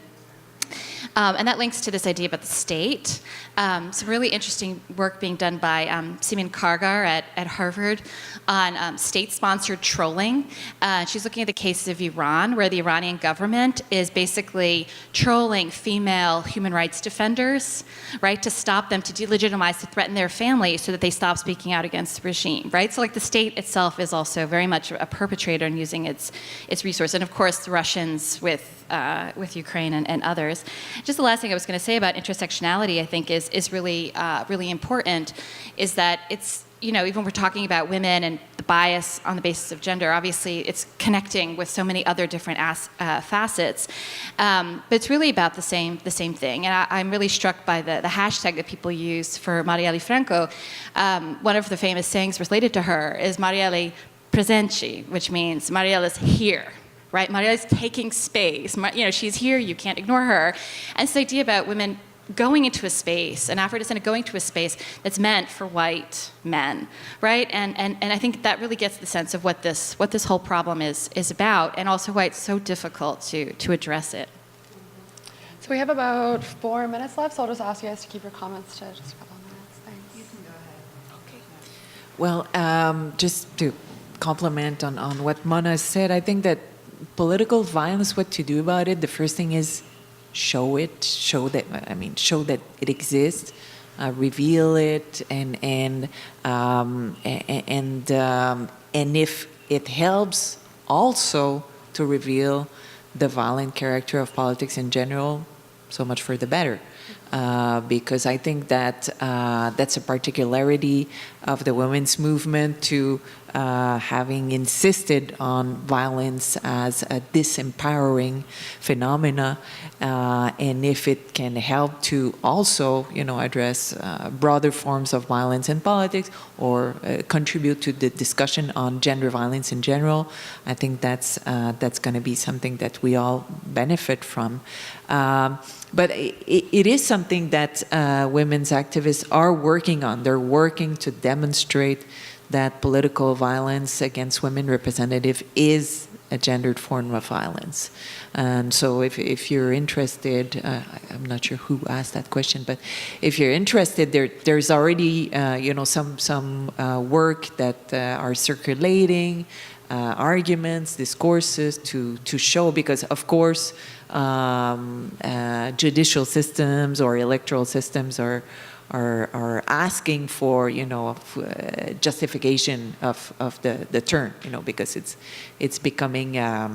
And that links to this idea about the state. Some really interesting work being done by Simin Kargar at Harvard on state-sponsored trolling. She's looking at the cases of Iran, where the Iranian government is basically trolling female human rights defenders, right, to stop them, to delegitimize, to threaten their families so that they stop speaking out against the regime, right? So like the state itself is also very much a perpetrator in using its resource. And of course, the Russians with Ukraine and others. Just the last thing I was going to say about intersectionality, I think, is really really important, is that it's, you know, even when we're talking about women and the bias on the basis of gender, obviously it's connecting with so many other different facets, but it's really about the same thing. And I'm really struck by the hashtag that people use for Marielle Franco. One of the famous sayings related to her is Marielle presente, which means Marielle is here. Right, Marielle is taking space. You know, she's here. You can't ignore her. And this idea about women going into a space, an Afro-descendant going to a space that's meant for white men, right? And I think that really gets the sense of what this whole problem is about, and also why it's so difficult to address it. So we have about 4 minutes left, so I'll just ask you guys to keep your comments to just a couple of minutes. Thanks. You can go ahead. Well, just to comment on what Mona said, I think that political violence, what to do about it, the first thing is show that it exists, reveal it, and if it helps also to reveal the violent character of politics in general, so much for the better. Because I think that that's a particularity of the women's movement, to having insisted on violence as a disempowering phenomena, and if it can help to also, you know, address broader forms of violence in politics, or contribute to the discussion on gender violence in general, I think that's going to be something that we all benefit from. But it is something that women's activists are working on. They're working to demonstrate that political violence against women representative is a gendered form of violence. And so if you're interested, I'm not sure who asked that question, but if you're interested, there's already you know, some work that are circulating, arguments, discourses to show, because of course judicial systems or electoral systems are asking for, you know, justification of the term, you know, because it's becoming how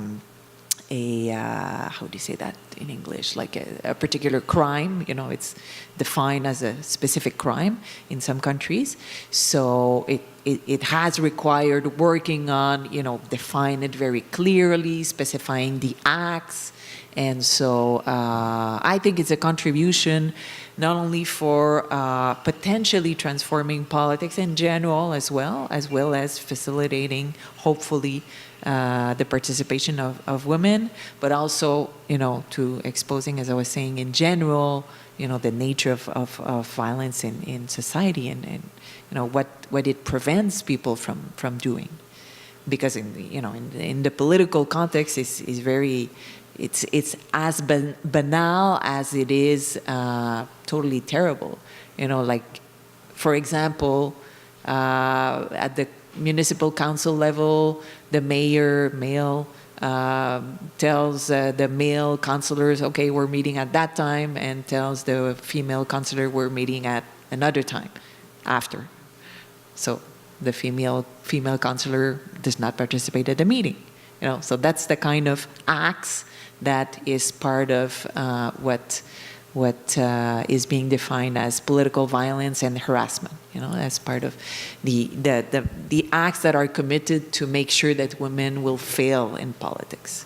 do you say that in English, like a particular crime, you know, it's defined as a specific crime in some countries. So it has required working on, you know, define it very clearly, specifying the acts. And so I think it's a contribution not only for potentially transforming politics in general as well as facilitating, hopefully, the participation of women, but also, you know, to exposing, as I was saying, in general, you know, the nature of violence in society, and you know, what it prevents people from doing. Because in the political context, is very, it's as banal as it is totally terrible. You know, like, for example, at the municipal council level, the male tells the male councilors, okay, we're meeting at that time, and tells the female councilor, we're meeting at another time after. So the female councilor does not participate at the meeting. You know, so that's the kind of acts that is part of what is being defined as political violence and harassment. You know, as part of the acts that are committed to make sure that women will fail in politics.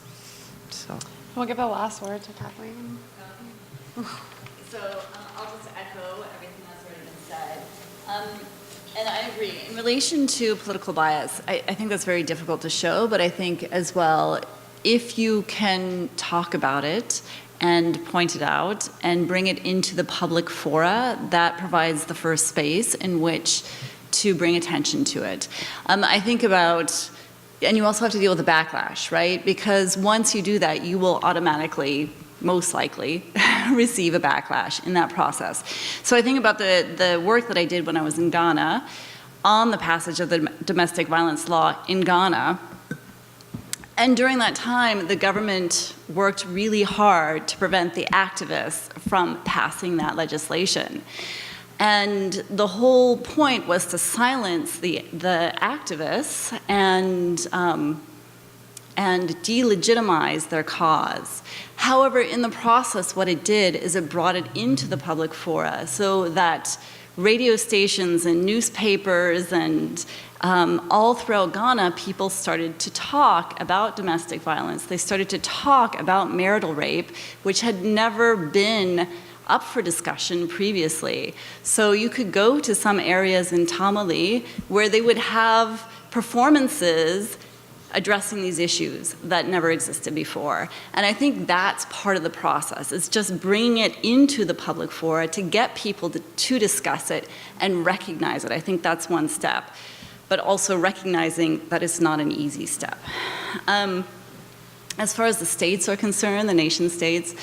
So we'll give the last word to Kathleen. So I'll just echo everything And I agree. In relation to political bias, I think that's very difficult to show, but I think as well, if you can talk about it and point it out and bring it into the public fora, that provides the first space in which to bring attention to it. I think about, and you also have to deal with the backlash, right? Because once you do that, you will automatically, most likely, receive a backlash in that process. So I think about the work that I did when I was in Ghana on the passage of the domestic violence law in Ghana. And during that time, the government worked really hard to prevent the activists from passing that legislation. And the whole point was to silence the activists and delegitimize their cause. However, in the process, what it did is it brought it into the public fora so that radio stations and newspapers and all throughout Ghana, people started to talk about domestic violence. They started to talk about marital rape, which had never been up for discussion previously. So you could go to some areas in Tamale where they would have performances addressing these issues that never existed before. And I think that's part of the process. It's just bringing it into the public fora to get people to discuss it and recognize it. I think that's one step, but also recognizing that it's not an easy step. As far as the states are concerned, the nation states,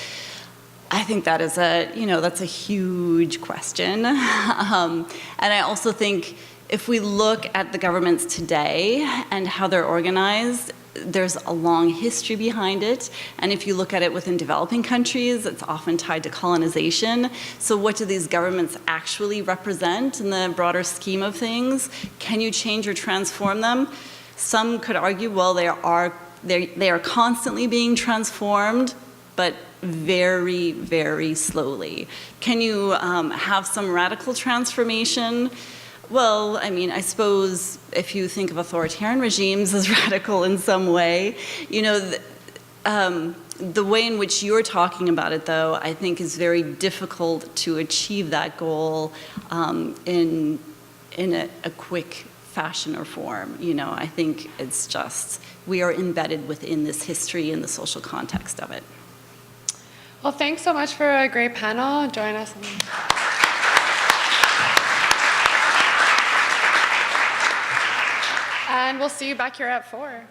I think that is that's a huge question. And I also think if we look at the governments today and how they're organized, there's a long history behind it. And if you look at it within developing countries, it's often tied to colonization. So what do these governments actually represent in the broader scheme of things? Can you change or transform them? Some could argue, well, they are constantly being transformed, but very, very slowly. Can you have some radical transformation? Well, I mean, I suppose if you think of authoritarian regimes as radical in some way, the way in which you're talking about it, though, I think is very difficult to achieve that goal in a quick fashion or form. I think it's just, we are embedded within this history and the social context of it. Well, thanks so much for a great panel. Join us. And we'll see you back here at 4.